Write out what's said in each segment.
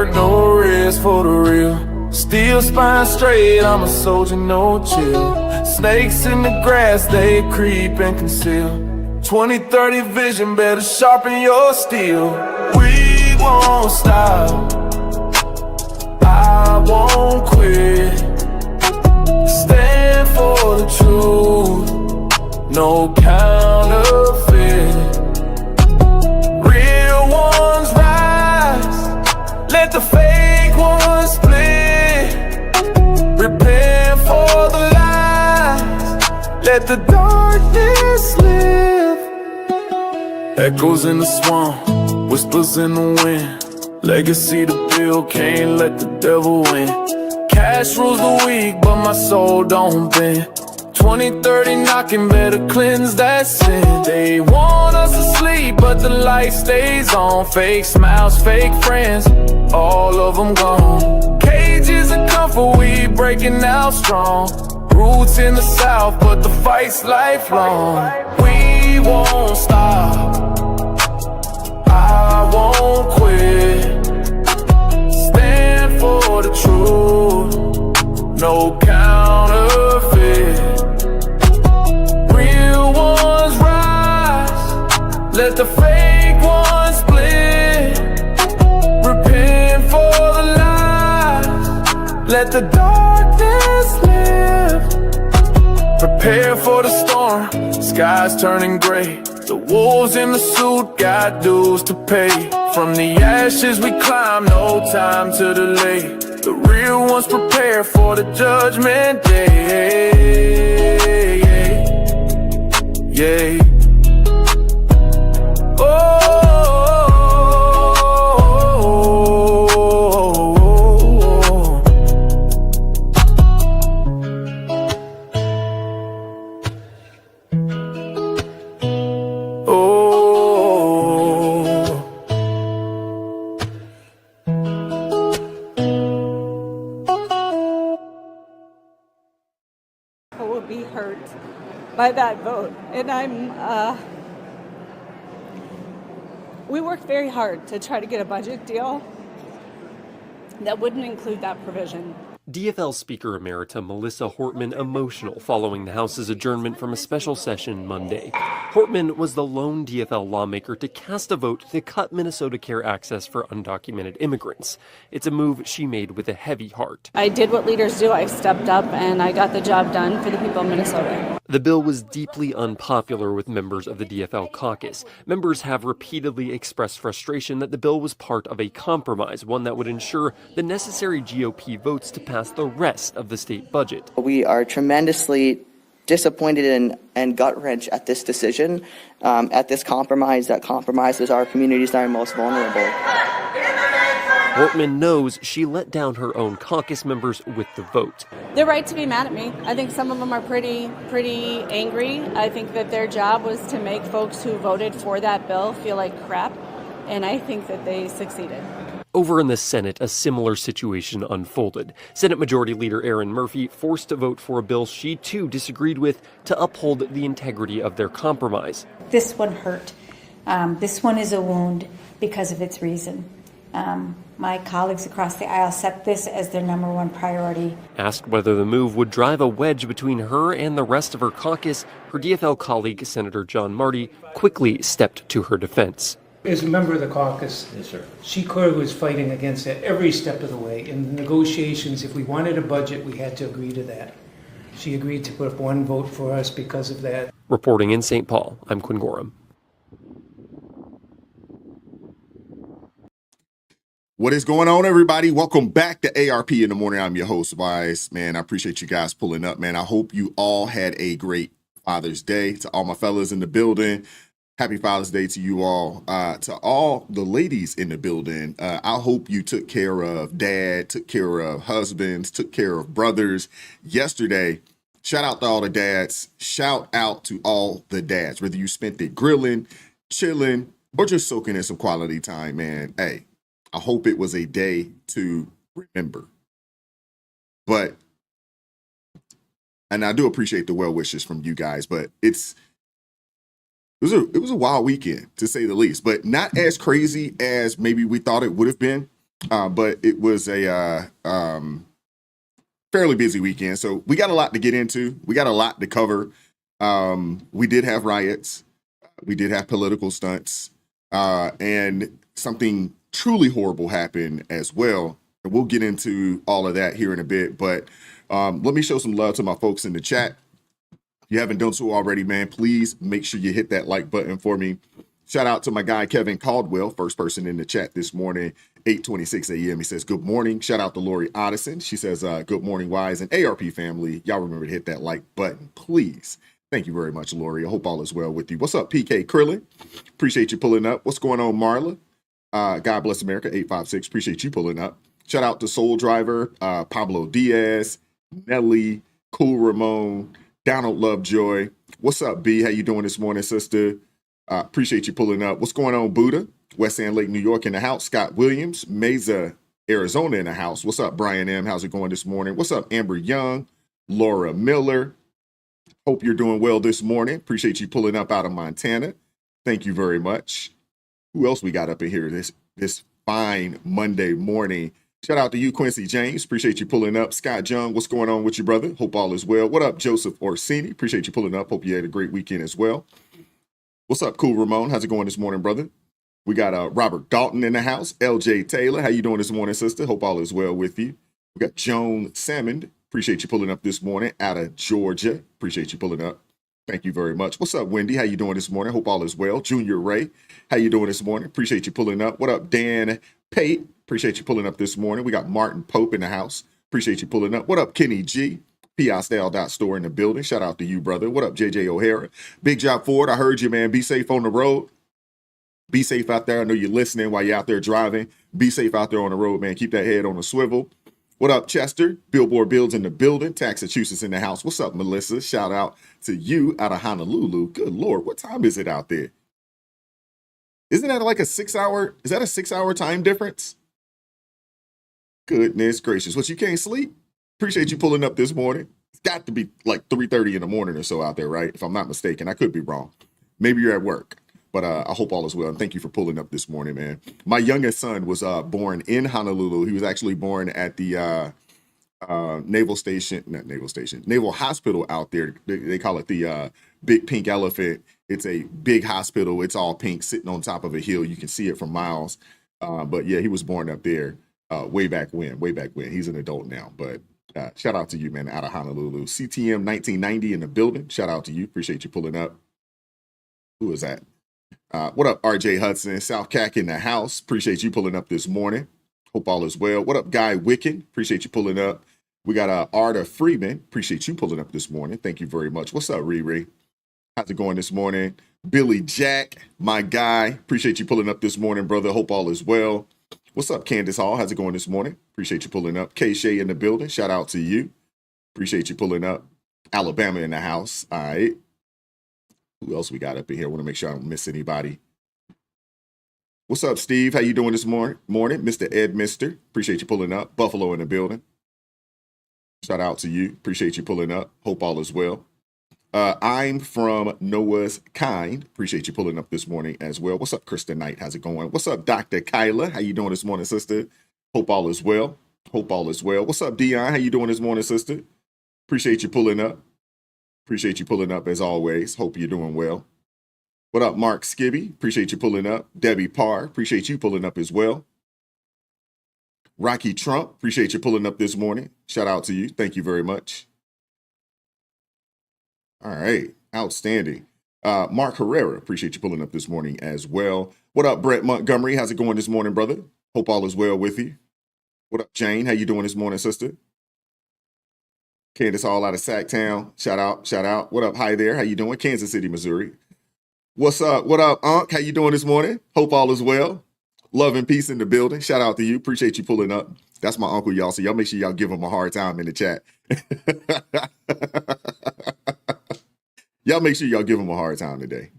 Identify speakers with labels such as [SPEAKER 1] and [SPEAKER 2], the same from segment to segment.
[SPEAKER 1] work, no rest for the real. Still spine straight, I'm a soldier, no chill. Snakes in the grass, they creep and conceal. 20/30 vision, better sharpen your steel. We won't stop, I won't quit. Stand for the truth, no counterfeit. Real ones rise, let the fake ones split. Prepare for the lies, let the darkness live. Echoes in the swamp, whispers in the wind. Legacy to build, can't let the devil win. Cash rules the weak, but my soul don't bend. 20/30 knocking, better cleanse that sin. They want us to sleep, but the light stays on. Fake smiles, fake friends, all of them gone. Cages of comfort, we breaking out strong. Roots in the south, but the fight's lifelong. We won't stop, I won't quit. Stand for the truth, no counterfeit. Real ones rise, let the fake ones split. Repent for the lies, let the darkness live. Prepare for the storm, skies turning gray. The wolves in the suit got dues to pay. From the ashes we climb, no time to delay. The real ones prepare for the judgment day. Yeah.
[SPEAKER 2] Will be hurt by that vote, and we worked very hard to try to get a budget deal that wouldn't include that provision.
[SPEAKER 3] DFL Speaker Emerita Melissa Hortman emotional following the House's adjournment from a special session Monday. Hortman was the lone DFL lawmaker to cast a vote to cut Minnesota Care access for undocumented immigrants. It's a move she made with a heavy heart.
[SPEAKER 2] I did what leaders do. I stepped up and I got the job done for the people of Minnesota.
[SPEAKER 3] The bill was deeply unpopular with members of the DFL caucus. Members have repeatedly expressed frustration that the bill was part of a compromise, one that would ensure the necessary GOP votes to pass the rest of the state budget.
[SPEAKER 4] We are tremendously disappointed and gut-wrenched at this decision, at this compromise that compromises our communities that are most vulnerable.
[SPEAKER 3] Hortman knows she let down her own caucus members with the vote.
[SPEAKER 2] They're right to be mad at me. I think some of them are pretty angry. I think that their job was to make folks who voted for that bill feel like crap, and I think that they succeeded.
[SPEAKER 3] Over in the Senate, a similar situation unfolded. Senate Majority Leader Erin Murphy forced to vote for a bill she too disagreed with to uphold the integrity of their compromise.
[SPEAKER 5] This one hurt. This one is a wound because of its reason. My colleagues across the aisle set this as their number one priority.
[SPEAKER 3] Asked whether the move would drive a wedge between her and the rest of her caucus, her DFL colleague, Senator John Marty, quickly stepped to her defense.
[SPEAKER 6] As a member of the caucus, yes, sir, she clearly was fighting against it every step of the way. In the negotiations, if we wanted a budget, we had to agree to that. She agreed to put up one vote for us because of that.
[SPEAKER 3] Reporting in St. Paul, I'm Quinn Gorham.
[SPEAKER 7] What is going on, everybody? Welcome back to ARP in the Morning. I'm your host, Wise. Man, I appreciate you guys pulling up, man. I hope you all had a great Father's Day. To all my fellas in the building, happy Father's Day to you all. To all the ladies in the building, I hope you took care of dad, took care of husbands, took care of brothers yesterday. Shout out to all the dads. Shout out to all the dads. Whether you spent it grilling, chilling, or just soaking in some quality time, man. Hey, I hope it was a day to remember. And I do appreciate the well wishes from you guys, but it was a wild weekend, to say the least, but not as crazy as maybe we thought it would have been. but it was a fairly busy weekend. So we got a lot to get into. We got a lot to cover. We did have riots. We did have political stunts. And something truly horrible happened as well. And we'll get into all of that here in a bit. But let me show some love to my folks in the chat. If you haven't done so already, man, please make sure you hit that like button for me. Shout out to my guy, Kevin Caldwell, first person in the chat this morning, 8:26 a.m. He says, good morning. Shout out to Lori Otteson. She says, good morning, Wise and ARP family. Y'all remember to hit that like button, please. Thank you very much, Lori. I hope all is well with you. What's up, PK Krillin? Appreciate you pulling up. What's going on, Marla? God bless America, 856. Appreciate you pulling up. Shout out to Soul Driver, Pablo Diaz, Nelly, Cool Ramon, Donald Lovejoy. What's up, B? How you doing this morning, sister? Appreciate you pulling up. What's going on, Buddha? West Sand Lake, New York in the house. Scott Williams, Mesa, Arizona in the house. What's up, Brian M? How's it going this morning? What's up, Amber Young, Laura Miller? Hope you're doing well this morning. Appreciate you pulling up out of Montana. Thank you very much. Who else we got up in here this fine Monday morning? Shout out to you, Quincy James. Appreciate you pulling up. Scott Young, what's going on with you, brother? Hope all is well. What up, Joseph Orsini? Appreciate you pulling up. Hope you had a great weekend as well. What's up, Cool Ramon? How's it going this morning, brother? We got Robert Dalton in the house. LJ Taylor, how you doing this morning, sister? Hope all is well with you. We got Joan Salmond. Appreciate you pulling up this morning out of Georgia. Appreciate you pulling up. Thank you very much. What's up, Wendy? How you doing this morning? Hope all is well. Junior Ray, how you doing this morning? Appreciate you pulling up. What up, Dan Pate? Appreciate you pulling up this morning. We got Martin Pope in the house. Appreciate you pulling up. What up, Kenny G? PIStyle.store in the building. Shout out to you, brother. What up, JJ O'Hara? Big Job Ford. I heard you, man. Be safe on the road. Be safe out there. I know you're listening while you're out there driving. Be safe out there on the road, man. Keep that head on a swivel. What up, Chester? Billboard Builds in the building. Massachusetts in the house. What's up, Melissa? Shout out to you out of Honolulu. Good Lord, what time is it out there? Isn't that like a 6 hour? Is that a 6 hour time difference? Goodness gracious. What, you can't sleep? Appreciate you pulling up this morning. It's got to be like 3:30 in the morning or so out there, right? If I'm not mistaken. I could be wrong. Maybe you're at work. But I hope all is well. And thank you for pulling up this morning, man. My youngest son was born in Honolulu. He was actually born at the Naval Hospital out there. They call it the Big Pink Elephant. It's a big hospital. It's all pink, sitting on top of a hill. You can see it from miles. But yeah, he was born up there way back when. He's an adult now. But shout out to you, man, out of Honolulu. CTM 1990 in the building. Shout out to you. Appreciate you pulling up. Who is that? What up, RJ Hudson? South Cac in the house. Appreciate you pulling up this morning. Hope all is well. What up, Guy Wicken? Appreciate you pulling up. We got Arda Freeman. Appreciate you pulling up this morning. Thank you very much. What's up, Riri? How's it going this morning? Billy Jack, my guy. Appreciate you pulling up this morning, brother. Hope all is well. What's up, Candace Hall? How's it going this morning? Appreciate you pulling up. K Shay in the building. Shout out to you. Appreciate you pulling up. Alabama in the house. All right. Who else we got up in here? I want to make sure I don't miss anybody. What's up, Steve? How you doing this morning? Mr. Ed Mister. Appreciate you pulling up. Buffalo in the building. Shout out to you. Appreciate you pulling up. Hope all is well. I'm from Noah's Kind. Appreciate you pulling up this morning as well. What's up, Kristen Knight? How's it going? What's up, Dr. Kyla? How you doing this morning, sister? Hope all is well. Hope all is well. What's up, Dion? How you doing this morning, sister? Appreciate you pulling up. Appreciate you pulling up as always. Hope you're doing well. What up, Mark Skibby? Appreciate you pulling up. Debbie Parr, appreciate you pulling up as well. Rocky Trump, appreciate you pulling up this morning. Shout out to you. Thank you very much. All right, outstanding. Mark Herrera, appreciate you pulling up this morning as well. What up, Brett Montgomery? How's it going this morning, brother? Hope all is well with you. What up, Jane? How you doing this morning, sister? Candace Hall out of Sacktown. Shout out, shout out. What up? Hi there. How you doing? Kansas City, Missouri. What's up? What up, Unc? How you doing this morning? Hope all is well. Love and peace in the building. Shout out to you. Appreciate you pulling up. That's my uncle, y'all. So y'all make sure y'all give him a hard time in the chat. Y'all make sure y'all give him a hard time today.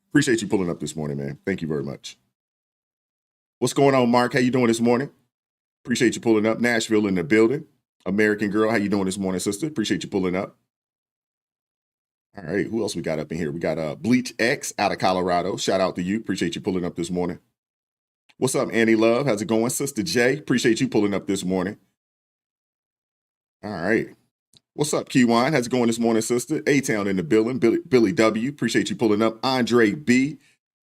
[SPEAKER 7] Appreciate you pulling up this morning, man. Thank you very much. What's going on, Mark? How you doing this morning? Appreciate you pulling up. Nashville in the building. American Girl, how you doing this morning, sister? Appreciate you pulling up. All right, who else we got up in here? We got Bleach X out of Colorado. Shout out to you. Appreciate you pulling up this morning. What's up, Annie Love? How's it going? Sister J, appreciate you pulling up this morning. All right. What's up, Kiwan? How's it going this morning, sister? A-Town in the building. Billy W, appreciate you pulling up. Andre B,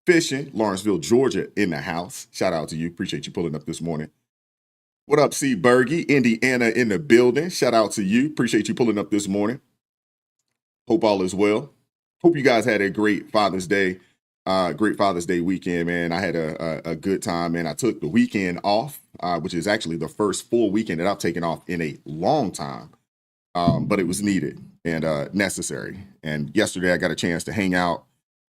[SPEAKER 7] fishing, Lawrenceville, Georgia in the house. Shout out to you. Appreciate you pulling up this morning. What up, C. Bergie? Indiana in the building. Shout out to you. Appreciate you pulling up this morning. Hope all is well. Hope you guys had a great Father's Day weekend, man. I had a good time, man. I took the weekend off, which is actually the first full weekend that I've taken off in a long time. But it was needed and necessary. And yesterday I got a chance to hang out,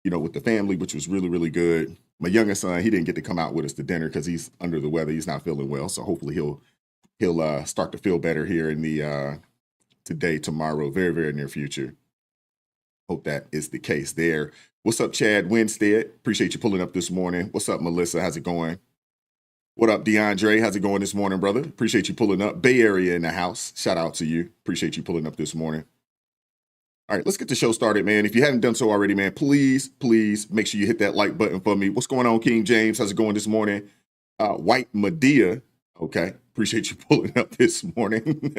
[SPEAKER 7] with the family, which was really, really good. My youngest son, he didn't get to come out with us to dinner because he's under the weather. He's not feeling well. So hopefully he'll start to feel better here in the today, tomorrow, very, very near future. Hope that is the case there. What's up, Chad Winstead? Appreciate you pulling up this morning. What's up, Melissa? How's it going? What up, DeAndre? How's it going this morning, brother? Appreciate you pulling up. Bay Area in the house. Shout out to you. Appreciate you pulling up this morning. All right, let's get the show started, man. If you haven't done so already, man, please make sure you hit that like button for me. What's going on, King James? How's it going this morning? White Medea. Okay, appreciate you pulling up this morning.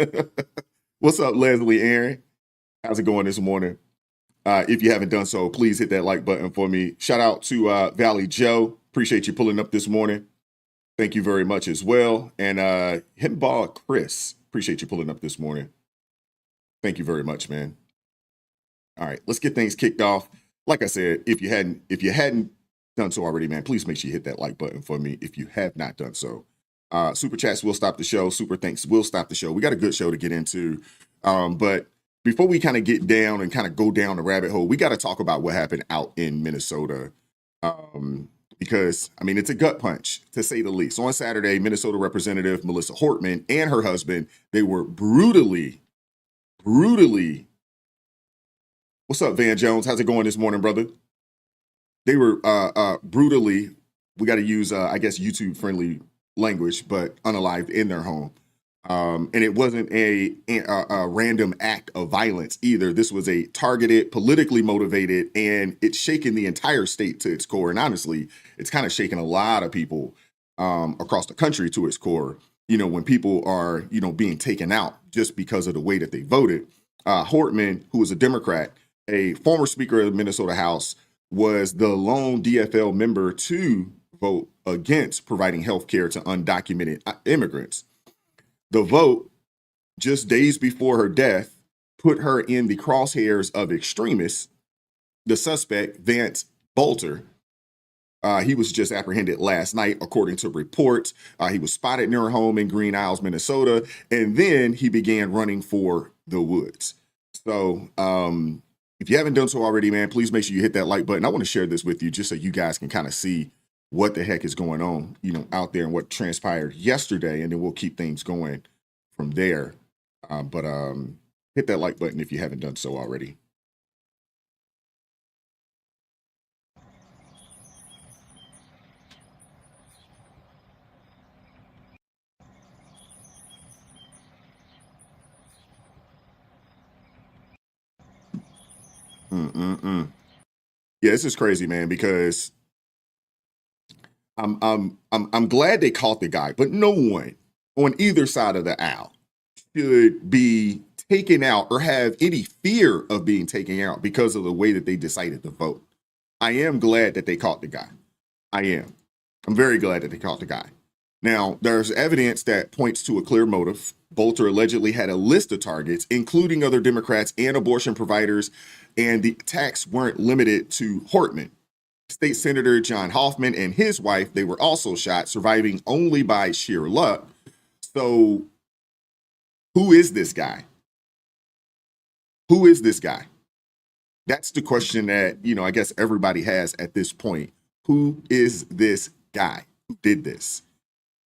[SPEAKER 7] What's up, Leslie Aaron? How's it going this morning? If you haven't done so, please hit that like button for me. Shout out to Valley Joe. Appreciate you pulling up this morning. Thank you very much as well. And Hitball Chris, appreciate you pulling up this morning. Thank you very much, man. All right, let's get things kicked off. Like I said, if you hadn't done so already, man, please make sure you hit that like button for me if you have not done so. Super chats will stop the show. Super thanks will stop the show. We got a good show to get into. But before we kind of get down and kind of go down the rabbit hole, we got to talk about what happened out in Minnesota. Because, I mean, it's a gut punch, to say the least. On Saturday, Minnesota Representative Melissa Hortman and her husband, they were brutally. What's up, Van Jones? How's it going this morning, brother? They were brutally, we got to use, I guess, YouTube-friendly language, but unalived in their home. And it wasn't a random act of violence either. This was a targeted, politically motivated, and it's shaken the entire state to its core. And honestly, it's kind of shaken a lot of people across the country to its core. When people are, being taken out just because of the way that they voted. Hortman, who was a Democrat, a former Speaker of the Minnesota House, was the lone DFL member to vote against providing health care to undocumented immigrants. The vote, just days before her death, put her in the crosshairs of extremists. The suspect, Vance Bolter, he was just apprehended last night, according to reports. He was spotted near her home in Green Isles, Minnesota, and then he began running for the woods. So if you haven't done so already, man, please make sure you hit that like button. I want to share this with you just so you guys can kind of see what the heck is going on, out there and what transpired yesterday, and then we'll keep things going from there. But hit that like button if you haven't done so already. Yeah, this is crazy, man, because I'm glad they caught the guy, but no one on either side of the aisle should be taken out or have any fear of being taken out because of the way that they decided to vote. I am glad that they caught the guy. I'm very glad that they caught the guy. Now, there's evidence that points to a clear motive. Bolter allegedly had a list of targets, including other Democrats and abortion providers, and the attacks weren't limited to Hortman. State Senator John Hoffman and his wife, they were also shot, surviving only by sheer luck. So who is this guy? Who is this guy? That's the question that, I guess everybody has at this point. Who is this guy who did this?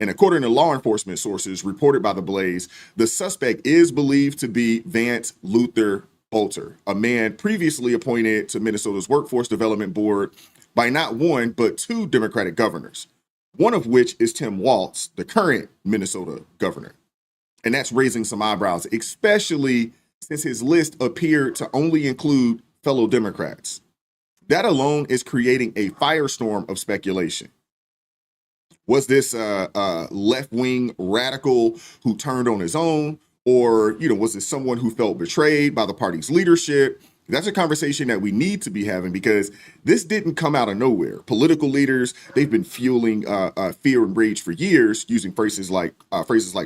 [SPEAKER 7] And according to law enforcement sources reported by The Blaze, the suspect is believed to be Vance Luther Bolter, a man previously appointed to Minnesota's Workforce Development Board by not one, but two Democratic governors, one of which is Tim Walz, the current Minnesota governor. And that's raising some eyebrows, especially since his list appeared to only include fellow Democrats. That alone is creating a firestorm of speculation. Was this a left-wing radical who turned on his own? Or, was it someone who felt betrayed by the party's leadership? That's a conversation that we need to be having, because this didn't come out of nowhere. Political leaders, they've been fueling fear and rage for years, using phrases like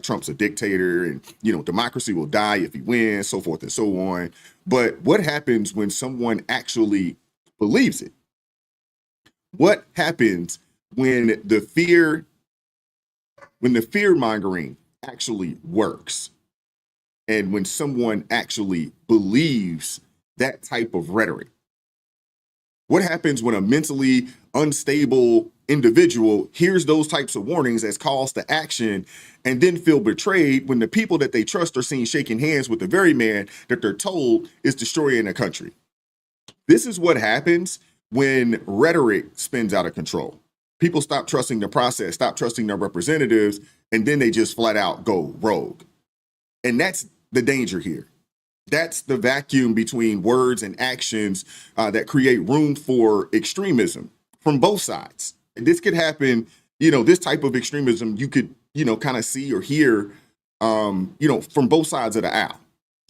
[SPEAKER 7] Trump's a dictator and, democracy will die if he wins, so forth and so on. But what happens when someone actually believes it? What happens when the fear mongering actually works? And when someone actually believes that type of rhetoric? What happens when a mentally unstable individual hears those types of warnings as calls to action and then feel betrayed when the people that they trust are seen shaking hands with the very man that they're told is destroying a country? This is what happens when rhetoric spins out of control. People stop trusting the process, stop trusting their representatives, and then they just flat out go rogue. And that's the danger here. That's the vacuum between words and actions that create room for extremism from both sides. And this could happen, this type of extremism you could, kind of see or hear, from both sides of the aisle.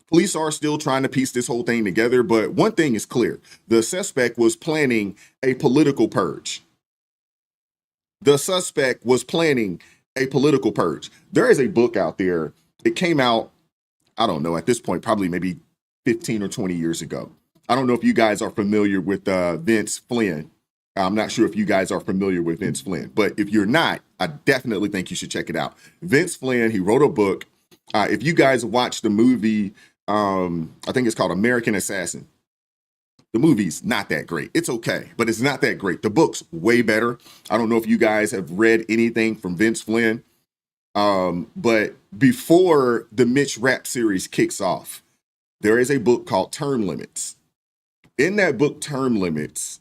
[SPEAKER 7] Police are still trying to piece this whole thing together, but one thing is clear. The suspect was planning a political purge. There is a book out there. It came out, I don't know, at this point, probably maybe 15 or 20 years ago. I don't know if you guys are familiar with Vince Flynn. I'm not sure if you guys are familiar with Vince Flynn, but if you're not, I definitely think you should check it out. Vince Flynn, he wrote a book. If you guys watch the movie, I think it's called American Assassin. The movie's not that great. It's okay, but it's not that great. The book's way better. I don't know if you guys have read anything from Vince Flynn. But before the Mitch rap series kicks off, there is a book called Term Limits. In that book, Term Limits,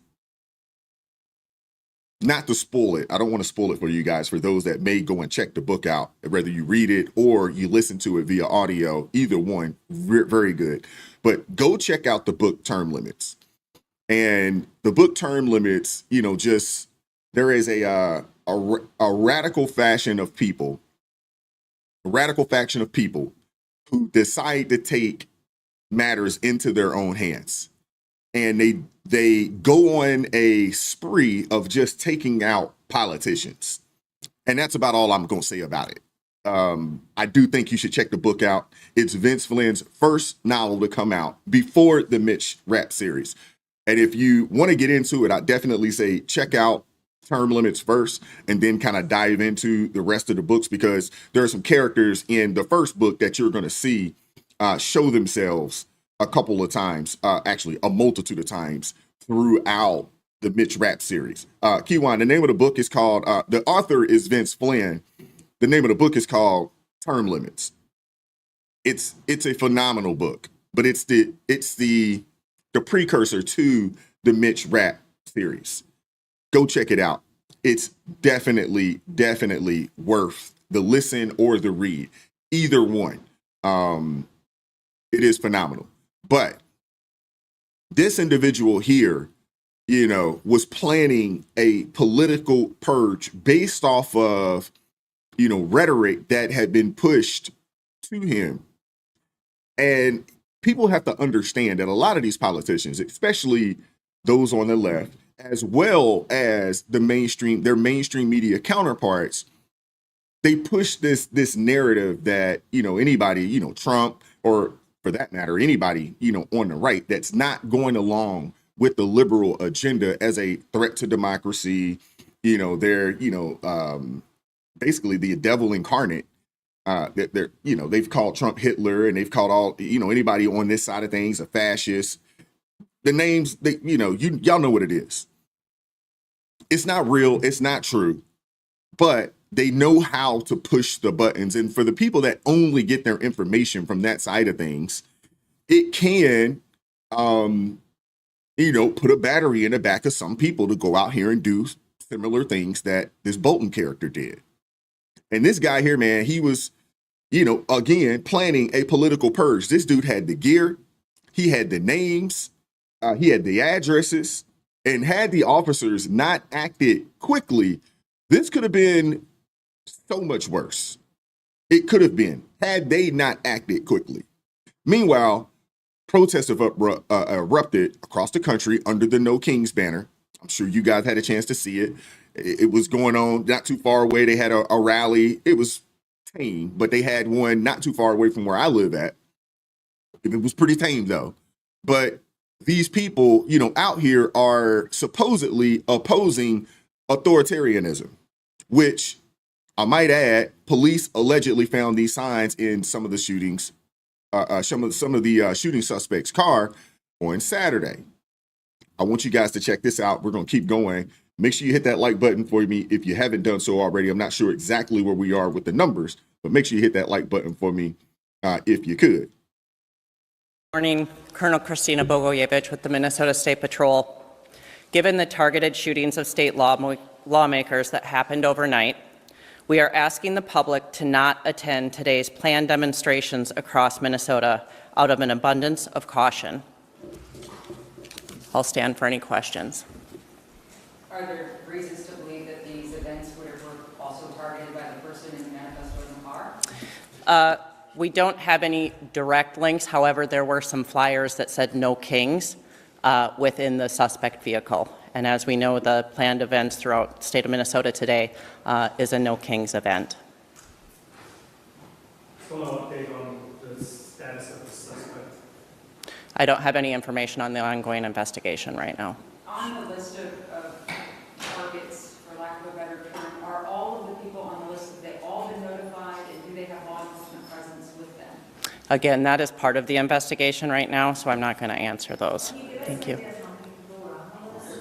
[SPEAKER 7] not to spoil it, I don't want to spoil it for you guys, for those that may go and check the book out, whether you read it or you listen to it via audio, either one, very good. But go check out the book Term Limits. And the book Term Limits, there is a radical faction of people who decide to take matters into their own hands. And they go on a spree of just taking out politicians. And that's about all I'm going to say about it. I do think you should check the book out. It's Vince Flynn's first novel to come out before the Mitch rap series. And if you want to get into it, I definitely say check out Term Limits first and then kind of dive into the rest of the books, because there are some characters in the first book that you're going to see show themselves a couple of times, actually a multitude of times throughout the Mitch rap series. Kiwan, the name of the book is called, the author is Vince Flynn. The name of the book is called Term Limits. It's a phenomenal book, but it's the precursor to the Mitch rap series. Go check it out. It's definitely worth the listen or the read. Either one. It is phenomenal. But this individual here, was planning a political purge based off of, rhetoric that had been pushed to him. And people have to understand that a lot of these politicians, especially those on the left, as well as their mainstream media counterparts, they push this narrative that, anybody, Trump, or for that matter, anybody, on the right that's not going along with the liberal agenda as a threat to democracy, they're, basically the devil incarnate. They're, they've called Trump Hitler, and they've called all, anybody on this side of things a fascist. The names, y'all know what it is. It's not real. It's not true. But they know how to push the buttons. And for the people that only get their information from that side of things, it can, put a battery in the back of some people to go out here and do similar things that this Bolton character did. And this guy here, man, he was, again, planning a political purge. This dude had the gear. He had the names. He had the addresses. And had the officers not acted quickly, This could have been so much worse. It could have been had they not acted quickly. Meanwhile, protests have erupted across the country under the No Kings banner. I'm sure you guys had a chance to see it. It was going on not too far away. They had a rally. It was tame, but they had one not too far away from where I live at. It was pretty tame though. But these people, out here are supposedly opposing authoritarianism, which I might add, police allegedly found these signs in some of the shootings, some of the shooting suspects' car on Saturday. I want you guys to check this out. We're going to keep going. Make sure you hit that like button for me if you haven't done so already. I'm not sure exactly where we are with the numbers, but make sure you hit that like button for me if you could.
[SPEAKER 8] Morning, Colonel Christina Bogoyevich with the Minnesota State Patrol. Given the targeted shootings of state lawmakers that happened overnight, we are asking the public to not attend today's planned demonstrations across Minnesota out of an abundance of caution. I'll stand for any questions.
[SPEAKER 9] Are there reasons to believe that these events were also targeted by the person in the manifesto in the car?
[SPEAKER 8] We don't have any direct links. However, there were some flyers that said no kings within the suspect vehicle. And as we know, the planned events throughout the state of Minnesota today is a no kings event.
[SPEAKER 10] So no update on the status of the suspect?
[SPEAKER 8] I don't have any information on the ongoing investigation right now.
[SPEAKER 9] On the list of targets, for lack of a better term, are all of the people on the list, have they all been notified, and do they have law enforcement presence with them?
[SPEAKER 8] Again, that is part of the investigation right now, so I'm not going to answer those. Thank you.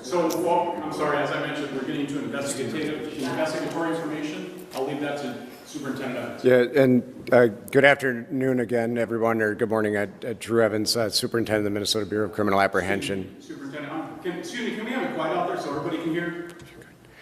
[SPEAKER 10] So, well, I'm sorry, as I mentioned, we're getting to investigatory information. I'll leave that to Superintendent Evans.
[SPEAKER 11] Yeah, and good afternoon again, everyone, or good morning. Drew Evans, Superintendent of the Minnesota Bureau of Criminal Apprehension.
[SPEAKER 10] Superintendent, can we have it quiet out there so everybody can hear?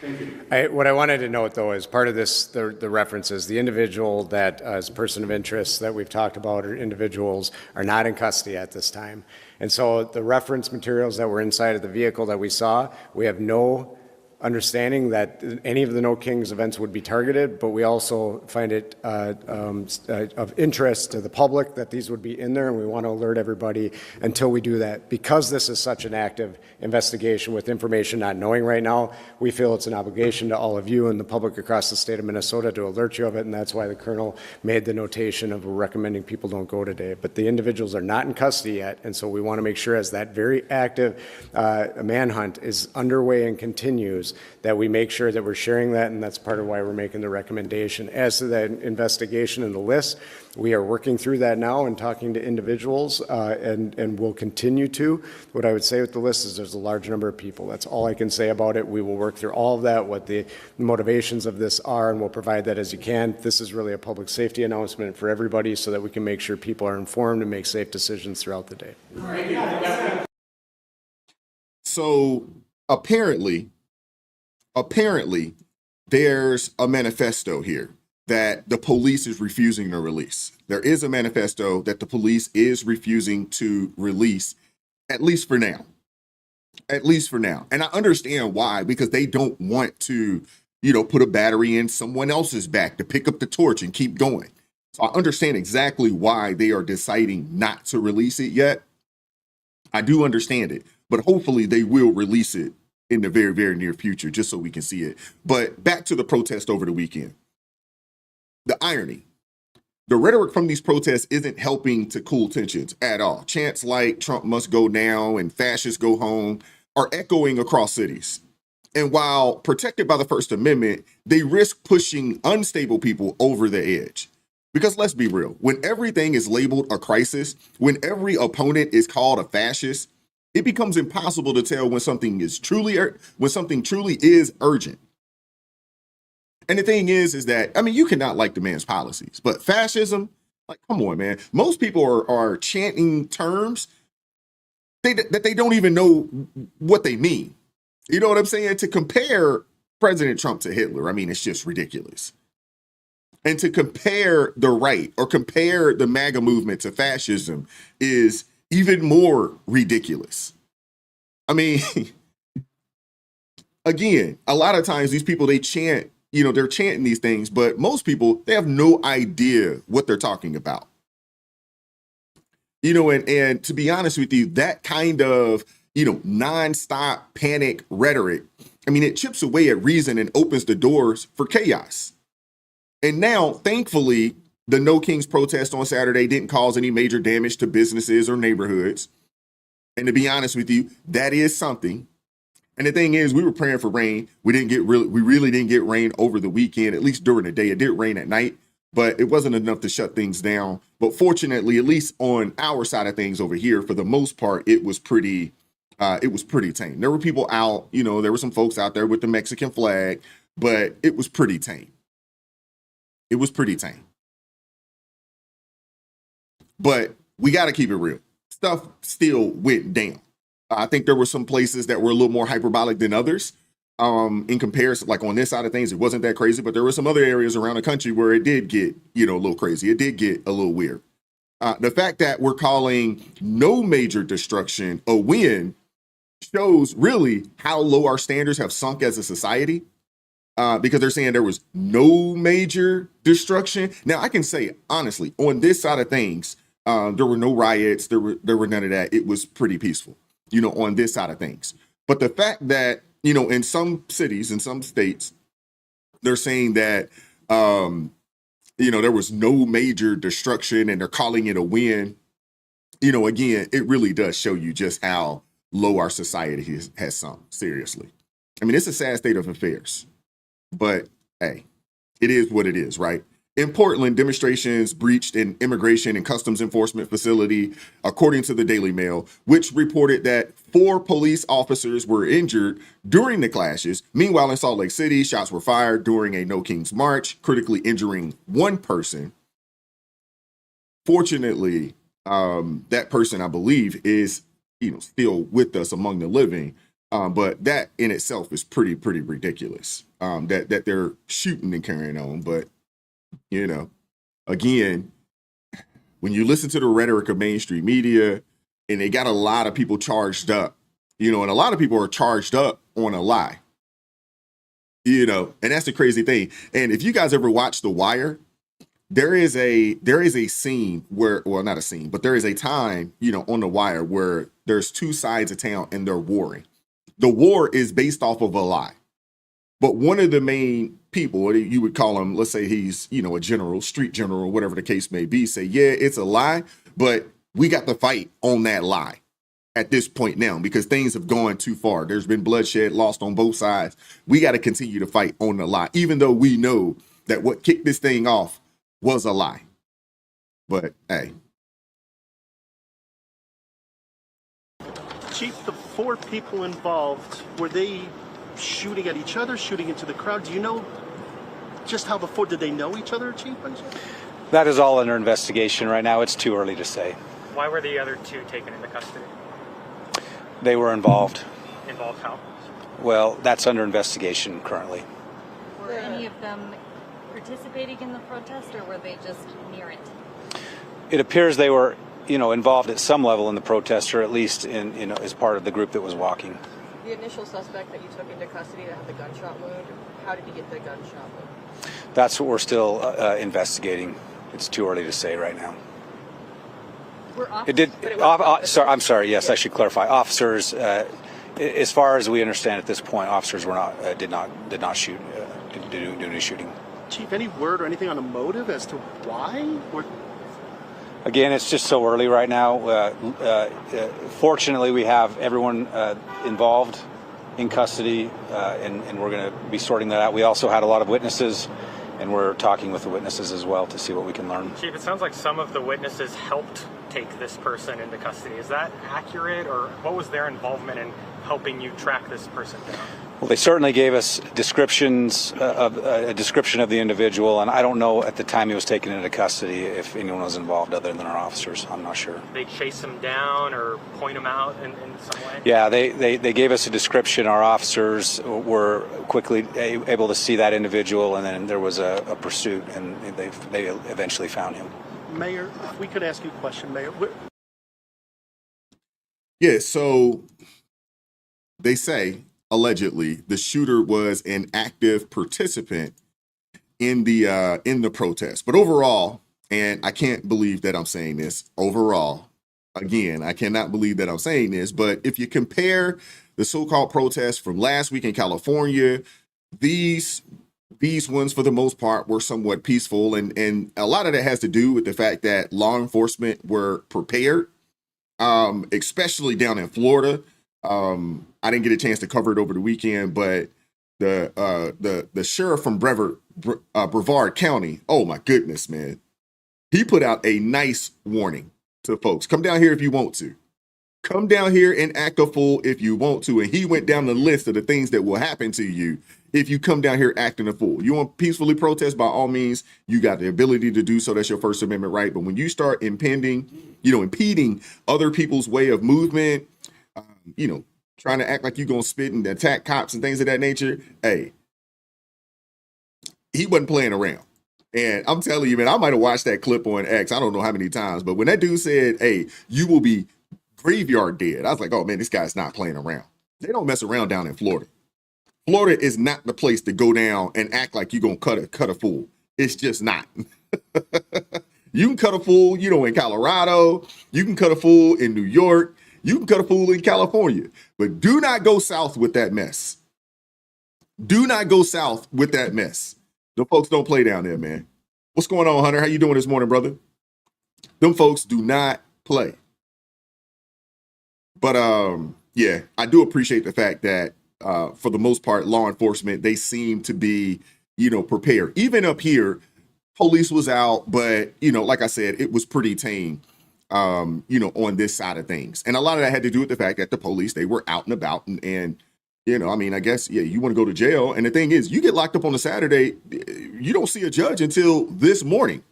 [SPEAKER 10] Thank you.
[SPEAKER 11] What I wanted to note, though, is part of this, the references, the individual that is a person of interest that we've talked about, or individuals, are not in custody at this time. And so the reference materials that were inside of the vehicle that we saw, we have no understanding that any of the No Kings events would be targeted, but we also find it of interest to the public that these would be in there, and we want to alert everybody until we do that. Because this is such an active investigation with information not knowing right now, we feel it's an obligation to all of you and the public across the state of Minnesota to alert you of it, and that's why the Colonel made the notation of recommending people don't go today. But the individuals are not in custody yet, and so we want to make sure as that very active manhunt is underway and continues, that we make sure that we're sharing that, and that's part of why we're making the recommendation. As to that investigation and the list, we are working through that now and talking to individuals, and will continue to. What I would say with the list is there's a large number of people. That's all I can say about it. We will work through all of that, what the motivations of this are, and we'll provide that as you can. This is really a public safety announcement for everybody so that we can make sure people are informed and make safe decisions throughout the day.
[SPEAKER 7] So apparently there's a manifesto here that the police is refusing to release. There is a manifesto that the police is refusing to release, at least for now. At least for now. And I understand why, because they don't want to, put a battery in someone else's back to pick up the torch and keep going. So I understand exactly why they are deciding not to release it yet. I do understand it, but hopefully they will release it in the very, very near future, just so we can see it. But back to the protest over the weekend. The irony, the rhetoric from these protests isn't helping to cool tensions at all. Chants like Trump must go now and fascists go home are echoing across cities. And while protected by the First Amendment, they risk pushing unstable people over the edge. Because let's be real, when everything is labeled a crisis, when every opponent is called a fascist, it becomes impossible to tell when something truly is urgent. And the thing is that, you cannot like the man's policies, but fascism, come on, man. Most people are chanting terms that they don't even know what they mean. You know what I'm saying? To compare President Trump to Hitler, it's just ridiculous. And to compare the right or compare the MAGA movement to fascism is even more ridiculous. Again, a lot of times these people, they chant they're chanting these things, but most people, they have no idea what they're talking about. And to be honest with you, that kind of, nonstop panic rhetoric, I mean, it chips away at reason and opens the doors for chaos. And now, thankfully, the No Kings protest on Saturday didn't cause any major damage to businesses or neighborhoods. And to be honest with you, that is something. And the thing is, we were praying for rain. We really didn't get rain over the weekend, at least during the day. It did rain at night, but it wasn't enough to shut things down. But fortunately, at least on our side of things over here, for the most part, it was pretty tame. There were people out, there were some folks out there with the Mexican flag, but it was pretty tame. It was pretty tame. But we got to keep it real. Stuff still went down. I think there were some places that were a little more hyperbolic than others. In comparison, like on this side of things, it wasn't that crazy, but there were some other areas around the country where it did get, a little crazy. It did get a little weird. The fact that we're calling no major destruction a win shows really how low our standards have sunk as a society, because they're saying there was no major destruction. Now, I can say, honestly, on this side of things, there were no riots. There were none of that. It was pretty peaceful, on this side of things. But the fact that, in some cities, in some states, they're saying that, there was no major destruction and they're calling it a win, again, it really does show you just how low our society has sunk, seriously. I mean, it's a sad state of affairs, but hey, it is what it is, right? In Portland, demonstrations breached an immigration and customs enforcement facility, according to the Daily Mail, which reported that 4 police officers were injured during the clashes. Meanwhile, in Salt Lake City, shots were fired during a No Kings march, critically injuring 1 person. Fortunately, that person, I believe, is, still with us among the living. But that in itself is pretty ridiculous, that they're shooting and carrying on. But again, when you listen to the rhetoric of mainstream media, and they got a lot of people charged up, and a lot of people are charged up on a lie, and that's the crazy thing. And if you guys ever watch The Wire, there is a scene where, well, not a scene, but there is a time, on The Wire where there's 2 sides of town and they're warring. The war is based off of a lie. But one of the main people, you would call him, let's say he's, a general, street general, whatever the case may be, say, yeah, it's a lie, but we got to fight on that lie at this point now because things have gone too far. There's been bloodshed lost on both sides. We got to continue to fight on the lie, even though we know that what kicked this thing off was a lie. But hey.
[SPEAKER 12] Chief, the 4 people involved, were they shooting at each other, shooting into the crowd? Do you know just how did they know each other, Chief?
[SPEAKER 13] That is all under investigation right now. It's too early to say.
[SPEAKER 14] Why were the other 2 taken into custody?
[SPEAKER 13] They were involved.
[SPEAKER 14] Involved how?
[SPEAKER 13] Well, that's under investigation currently.
[SPEAKER 15] Were any of them participating in the protest, or were they just near it?
[SPEAKER 13] It appears they were, involved at some level in the protest, or at least as part of the group that was walking.
[SPEAKER 16] The initial suspect that you took into custody that had the gunshot wound, how did he get the gunshot wound?
[SPEAKER 13] That's what we're still investigating. It's too early to say right now. I'm sorry. Yes, I should clarify. Officers, as far as we understand at this point, officers did not shoot, do any shooting.
[SPEAKER 12] Chief, any word or anything on the motive as to why?
[SPEAKER 13] Again, it's just so early right now. Fortunately, we have everyone involved in custody, and we're going to be sorting that out. We also had a lot of witnesses, and we're talking with the witnesses as well to see what we can learn.
[SPEAKER 14] Chief, it sounds like some of the witnesses helped take this person into custody. Is that accurate, or what was their involvement in helping you track this person down?
[SPEAKER 13] Well, they certainly gave us descriptions of a description of the individual, and I don't know at the time he was taken into custody if anyone was involved other than our officers. I'm not sure.
[SPEAKER 14] They chase him down or point him out in some way?
[SPEAKER 13] Yeah, they gave us a description. Our officers were quickly able to see that individual, and then there was a pursuit, and they eventually found him.
[SPEAKER 12] Mayor, if we could ask you a question, Mayor.
[SPEAKER 7] Yeah, so they say, allegedly, the shooter was an active participant in the protest. But overall, and I can't believe that I'm saying this, overall, again, I cannot believe that I'm saying this, but if you compare the so-called protests from last week in California, these ones for the most part were somewhat peaceful, and a lot of that has to do with the fact that law enforcement were prepared, especially down in Florida. I didn't get a chance to cover it over the weekend, but the sheriff from Brevard County, oh my goodness, man, he put out a nice warning to folks. Come down here if you want to. Come down here and act a fool if you want to. And he went down the list of the things that will happen to you if you come down here acting a fool. You want to peacefully protest, by all means, you got the ability to do so. That's your First Amendment right. But when you start impeding other people's way of movement, trying to act like you're going to spit and attack cops and things of that nature, hey, he wasn't playing around. And I'm telling you, man, I might have watched that clip on X, I don't know how many times, but when that dude said, hey, you will be graveyard dead, I was like, oh man, this guy's not playing around. They don't mess around down in Florida. Florida is not the place to go down and act like you're going to cut a fool. It's just not. You can cut a fool, in Colorado. You can cut a fool in New York. You can cut a fool in California. But do not go south with that mess. Do not go south with that mess. The folks don't play down there, man. What's going on, Hunter? How you doing this morning, brother? Them folks do not play. But yeah, I do appreciate the fact that for the most part, law enforcement, they seem to be, prepared. Even up here, police was out, but, like I said, it was pretty tame, on this side of things. And a lot of that had to do with the fact that the police, they were out and about and I guess, yeah, you want to go to jail. And the thing is, you get locked up on a Saturday, you don't see a judge until this morning.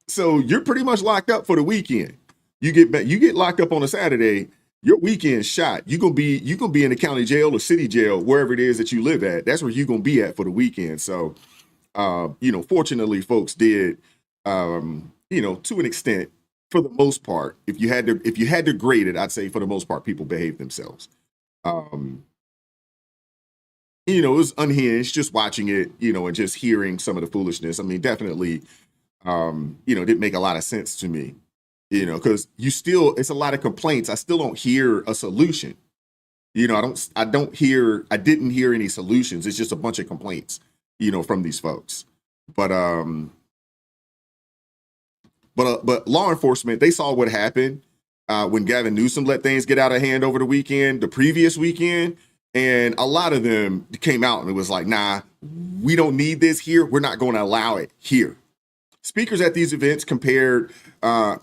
[SPEAKER 7] So you're pretty much locked up for the weekend. You get locked up on a Saturday, your weekend's shot. You're gonna be in the county jail or city jail, wherever it is that you live at. That's where you're gonna be at for the weekend. So fortunately folks did to an extent, for the most part, if you had to grade it, I'd say for the most part, people behaved themselves. It was unhinged just watching it, and just hearing some of the foolishness. I mean, definitely, didn't make a lot of sense to me, because it's a lot of complaints. I still don't hear a solution. I didn't hear any solutions. It's just a bunch of complaints, from these folks. But law enforcement, they saw what happened when Gavin Newsom let things get out of hand over the previous weekend. And a lot of them came out and it was like, nah, we don't need this here. We're not going to allow it here. Speakers at these events compared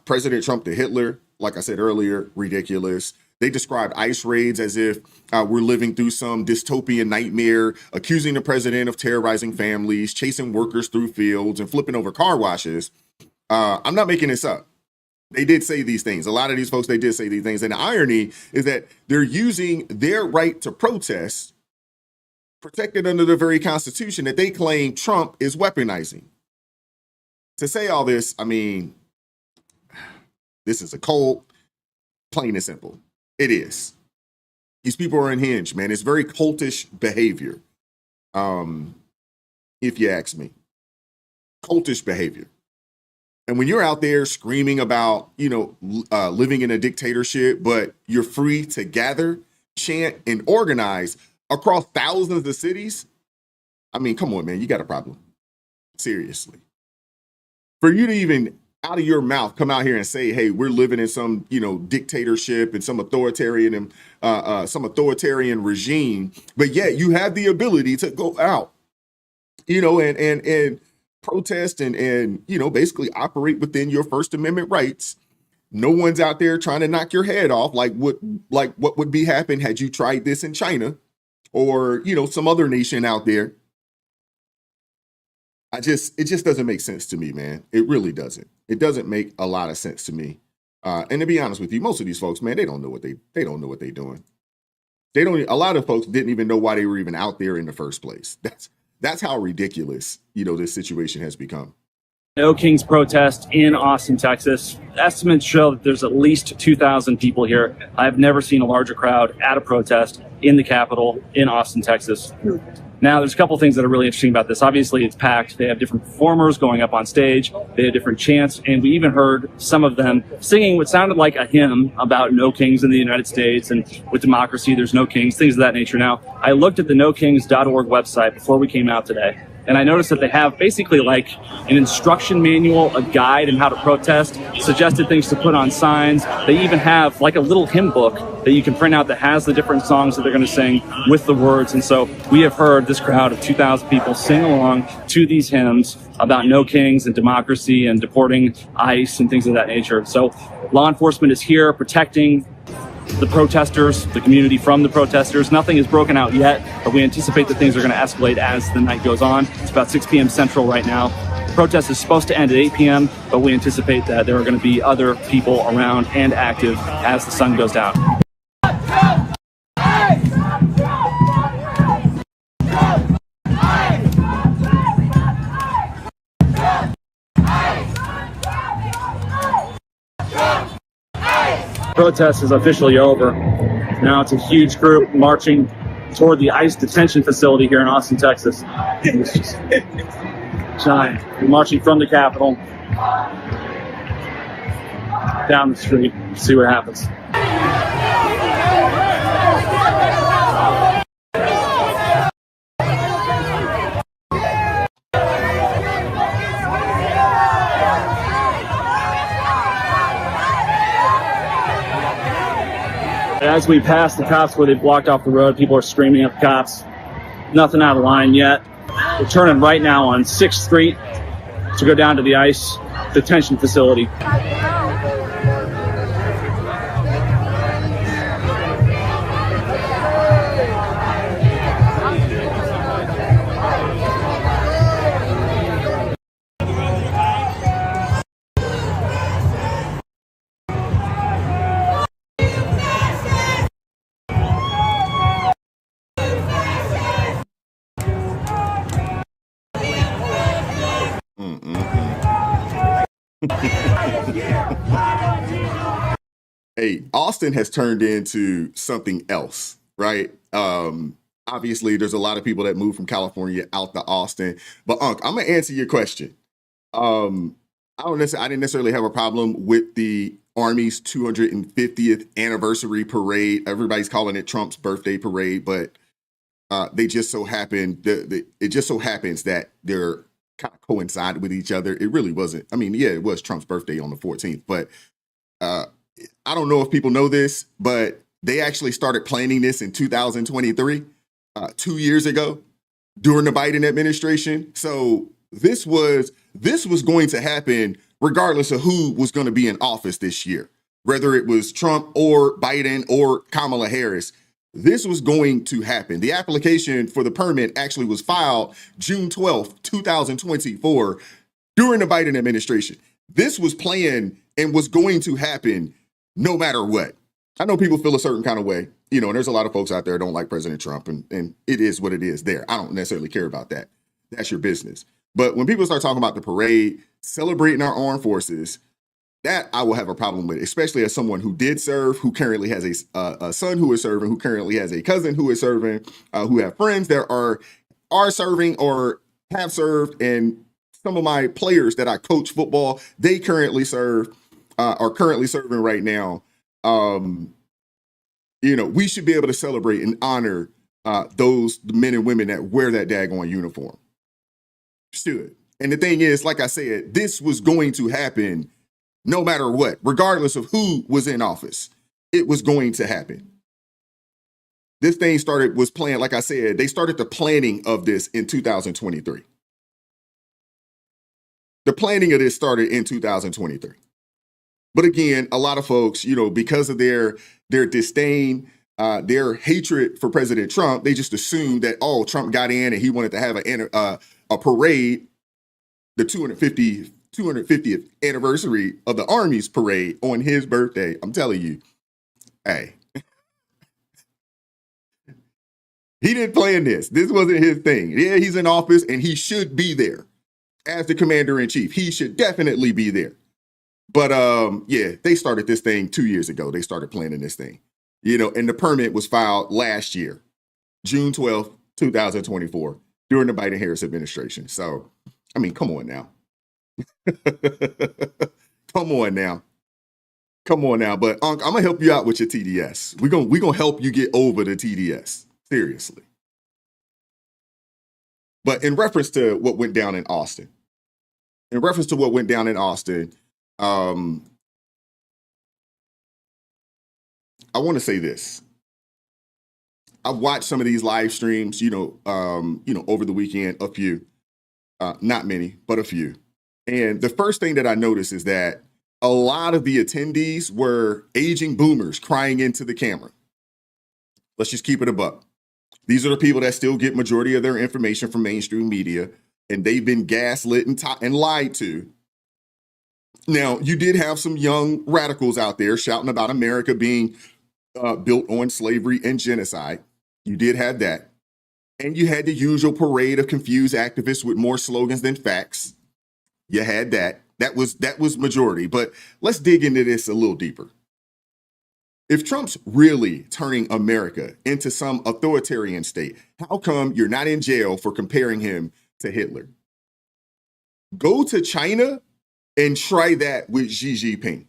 [SPEAKER 7] President Trump to Hitler. Like I said earlier, ridiculous. They described ICE raids as if we're living through some dystopian nightmare, accusing the president of terrorizing families, chasing workers through fields, and flipping over car washes. I'm not making this up. They did say these things. A lot of these folks, they did say these things. And the irony is that they're using their right to protest, protected under the very Constitution, that they claim Trump is weaponizing. To say all this, I mean, this is a cult, plain and simple. It is. These people are unhinged, man. It's very cultish behavior, if you ask me. Cultish behavior. And when you're out there screaming about, living in a dictatorship, but you're free to gather, chant, and organize across thousands of cities, I mean, come on, man, you got a problem. Seriously. For you to even out of your mouth come out here and say, hey, we're living in some, dictatorship and some authoritarian regime, but yet you have the ability to go out, and protest and basically operate within your First Amendment rights. No one's out there trying to knock your head off like what would be happen had you tried this in China or some other nation out there. It just doesn't make sense to me, man. It really doesn't. It doesn't make a lot of sense to me. And to be honest with you, most of these folks, man, they don't know what they're doing. A lot of folks didn't even know why they were even out there in the first place. That's how ridiculous, this situation has become.
[SPEAKER 17] No King's protest in Austin, Texas. Estimates show that there's at least 2,000 people here. I've never seen a larger crowd at a protest in the Capitol in Austin, Texas. Now, there's a couple things that are really interesting about this. Obviously, it's packed. They have different performers going up on stage. They have different chants. And we even heard some of them singing what sounded like a hymn about no kings in the United States. And with democracy, there's no kings, things of that nature. Now, I looked at the nokings.org website before we came out today. And I noticed that they have basically like an instruction manual, a guide on how to protest, suggested things to put on signs. They even have like a little hymn book that you can print out that has the different songs that they're going to sing with the words. And so we have heard this crowd of 2,000 people sing along to these hymns about no kings and democracy and deporting ICE and things of that nature. So law enforcement is here protecting the protesters, the community from the protesters. Nothing is broken out yet, but we anticipate that things are going to escalate as the night goes on. It's about 6 p.m. Central right now. The protest is supposed to end at 8 p.m., but we anticipate that there are going to be other people around and active as the sun goes down. Protest is officially over. Now it's a huge group marching toward the ICE detention facility here in Austin, Texas. It's just giant. We're marching from the Capitol down the street. See what happens. As we pass the cops where they've blocked off the road, people are screaming at the cops. Nothing out of line yet. We're turning right now on 6th Street to go down to the ICE detention facility.
[SPEAKER 7] Hey, Austin has turned into something else, right? Obviously, there's a lot of people that move from California out to Austin. But Unc, I'm gonna answer your question. I didn't necessarily have a problem with the Army's 250th anniversary parade. Everybody's calling it Trump's birthday parade, but they just so happen it just so happens that they're kind of coincide with each other. It really wasn't. I mean, yeah, it was Trump's birthday on the 14th, but I don't know if people know this, but they actually started planning this in 2023, 2 years ago, during the Biden administration. So this was going to happen regardless of who was going to be in office this year, whether it was Trump or Biden or Kamala Harris. This was going to happen. The application for the permit actually was filed June 12th, 2024, during the Biden administration. This was planned and was going to happen no matter what. I know people feel a certain kind of way, and there's a lot of folks out there that don't like President Trump, and it is what it is there. I don't necessarily care about that. That's your business. But when people start talking about the parade, celebrating our armed forces, that I will have a problem with, especially as someone who did serve, who currently has a son who is serving, who currently has a cousin who is serving, who have friends that are serving or have served, and some of my players that I coach football, they currently serve, are currently serving right now. We should be able to celebrate and honor those men and women that wear that daggone uniform. Should. And the thing is, like I said, this was going to happen no matter what, regardless of who was in office. It was going to happen. This thing was planned, like I said, they started the planning of this in 2023. The planning of this started in 2023. But again, a lot of folks, because of their disdain, their hatred for President Trump, they just assumed that, Trump got in and he wanted to have a parade, the 250th anniversary of the Army's parade on his birthday. I'm telling you, hey, he didn't plan this. This wasn't his thing. Yeah, he's in office and he should be there as the commander-in-chief. He should definitely be there. But yeah, they started this thing 2 years ago. They started planning this thing, and the permit was filed last year, June 12th, 2024 during the Biden-Harris administration. So, I mean, come on now. Come on now. Come on now. But Unc, I'm gonna help you out with your TDS. We're gonna help you get over the TDS. Seriously. But in reference to what went down in Austin, I want to say this. I've watched some of these live streams, over the weekend, a few, not many, but a few. And the first thing that I noticed is that a lot of the attendees were aging boomers crying into the camera. Let's just keep it a buck. These are the people that still get majority of their information from mainstream media, and they've been gaslit and lied to. Now, you did have some young radicals out there shouting about America being built on slavery and genocide. You did have that. And you had the usual parade of confused activists with more slogans than facts. You had that. That was majority. But let's dig into this a little deeper. If Trump's really turning America into some authoritarian state, how come you're not in jail for comparing him to Hitler? Go to China and try that with Xi Jinping.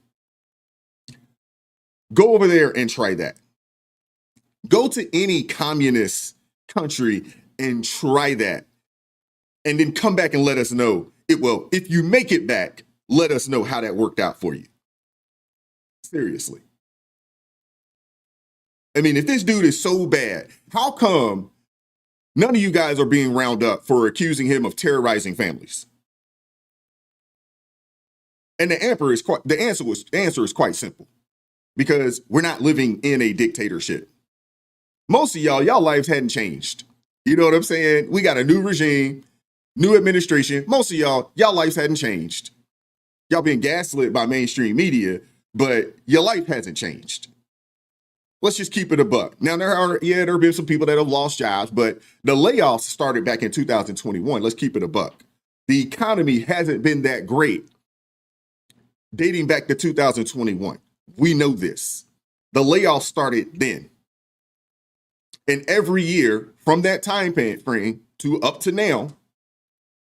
[SPEAKER 7] Go over there and try that. Go to any communist country and try that. And then come back and let us know. If you make it back, let us know how that worked out for you. Seriously. I mean, if this dude is so bad, how come none of you guys are being rounded up for accusing him of terrorizing families? And the answer is quite simple. Because we're not living in a dictatorship. Most of y'all lives hadn't changed. You know what I'm saying? We got a new regime, new administration. Most of y'all lives hadn't changed. Y'all been gaslit by mainstream media, but your life hasn't changed. Let's just keep it a buck. Now, there have been some people that have lost jobs, but the layoffs started back in 2021. Let's keep it a buck. The economy hasn't been that great dating back to 2021. We know this. The layoffs started then. And every year from that time frame to up to now,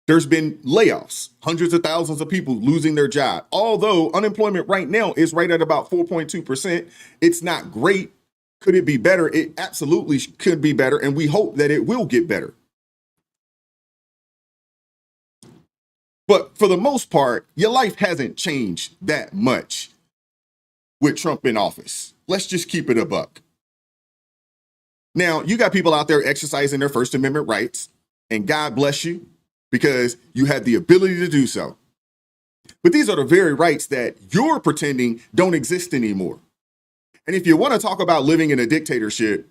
[SPEAKER 7] there's been layoffs, hundreds of thousands of people losing their job. Although unemployment right now is right at about 4.2%. It's not great. Could it be better? It absolutely could be better. And we hope that it will get better. But for the most part, your life hasn't changed that much with Trump in office. Let's just keep it a buck. Now, you got people out there exercising their First Amendment rights, and God bless you because you have the ability to do so. But these are the very rights that you're pretending don't exist anymore. And if you want to talk about living in a dictatorship,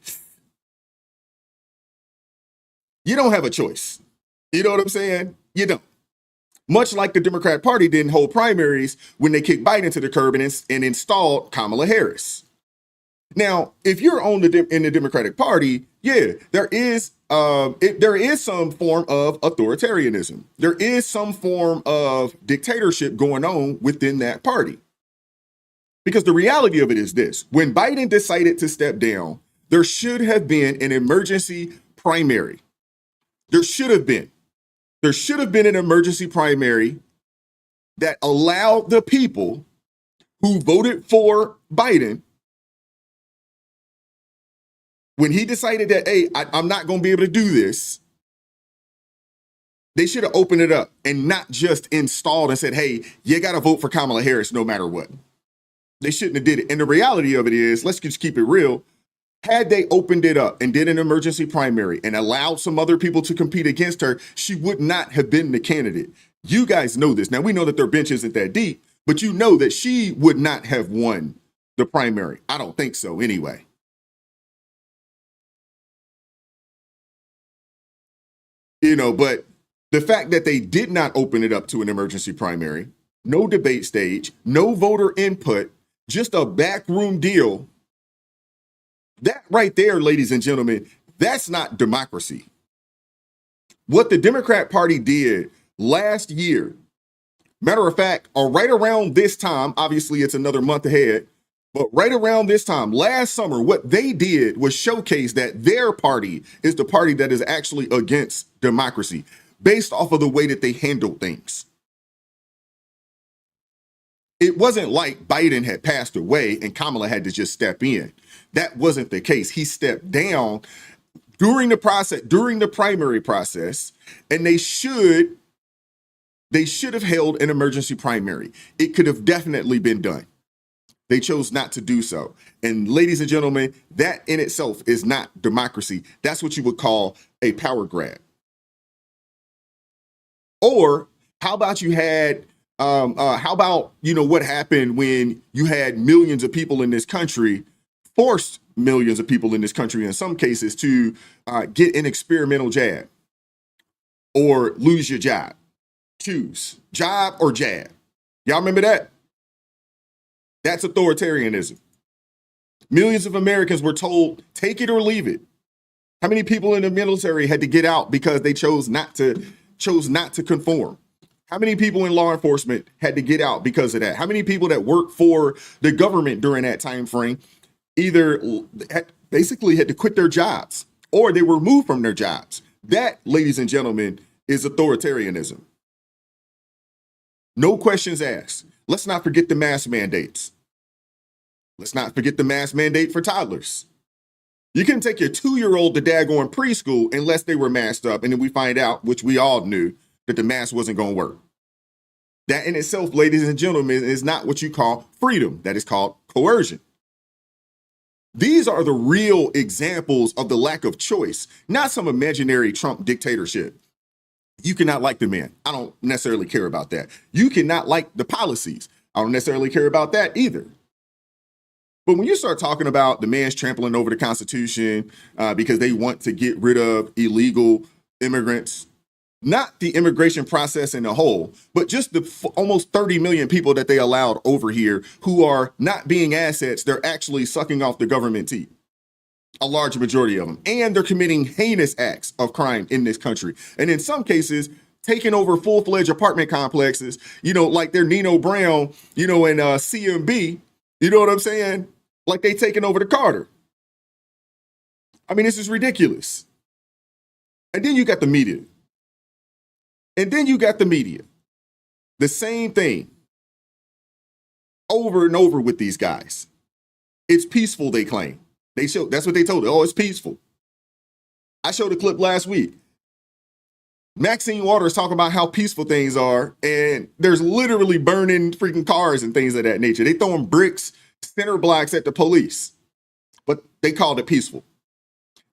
[SPEAKER 7] you don't have a choice. You know what I'm saying? You don't. Much like the Democrat Party didn't hold primaries when they kicked Biden to the curb and installed Kamala Harris. Now, if you're in the Democratic Party, yeah, there is some form of authoritarianism. There is some form of dictatorship going on within that party. Because the reality of it is this: when Biden decided to step down, there should have been an emergency primary. There should have been an emergency primary that allowed the people who voted for Biden, when he decided that, hey, I'm not going to be able to do this, they should have opened it up and not just installed and said, hey, you got to vote for Kamala Harris no matter what. They shouldn't have did it. And the reality of it is, let's just keep it real. Had they opened it up and did an emergency primary and allowed some other people to compete against her, she would not have been the candidate. You guys know this. Now, we know that their bench isn't that deep, but you know that she would not have won the primary. I don't think so anyway. But the fact that they did not open it up to an emergency primary, no debate stage, no voter input, just a backroom deal, that right there, ladies and gentlemen, that's not democracy. What the Democrat Party did last year, matter of fact, or right around this time, obviously it's another month ahead, But right around this time, last summer, what they did was showcase that their party is the party that is actually against democracy based off of the way that they handle things. It wasn't like Biden had passed away and Kamala had to just step in. That wasn't the case. He stepped down during the process, during the primary process, and they should have held an emergency primary. It could have definitely been done. They chose not to do so. And ladies and gentlemen, that in itself is not democracy. That's what you would call a power grab. Or how about you had, what happened when you had millions of people in this country, forced millions of people in this country in some cases to get an experimental jab or lose your job. Choose job or jab. Y'all remember that? That's authoritarianism. Millions of Americans were told, take it or leave it. How many people in the military had to get out because they chose not to conform? How many people in law enforcement had to get out because of that? How many people that worked for the government during that time frame either basically had to quit their jobs or they were removed from their jobs? That, ladies and gentlemen, is authoritarianism. No questions asked. Let's not forget the mask mandates. Let's not forget the mask mandate for toddlers. You couldn't take your 2-year-old to daggone preschool unless they were masked up, and then we find out, which we all knew, that the mask wasn't going to work. That in itself, ladies and gentlemen, is not what you call freedom. That is called coercion. These are the real examples of the lack of choice, not some imaginary Trump dictatorship. You cannot like the man. I don't necessarily care about that. You cannot like the policies. I don't necessarily care about that either. But when you start talking about the man's trampling over the Constitution because they want to get rid of illegal immigrants, not the immigration process in a whole, but just the almost 30 million people that they allowed over here who are not being assets, they're actually sucking off the government teeth. A large majority of them. And they're committing heinous acts of crime in this country. And in some cases, taking over full-fledged apartment complexes, like they're Nino Brown, and CMB, you know what I'm saying? Like they taking over the Carter. I mean, this is ridiculous. And then you got the media. The same thing. Over and over with these guys. It's peaceful, they claim. That's what they told us. Oh, it's peaceful. I showed a clip last week. Maxine Waters talking about how peaceful things are, and there's literally burning freaking cars and things of that nature. They throwing bricks, center blocks at the police, but they called it peaceful.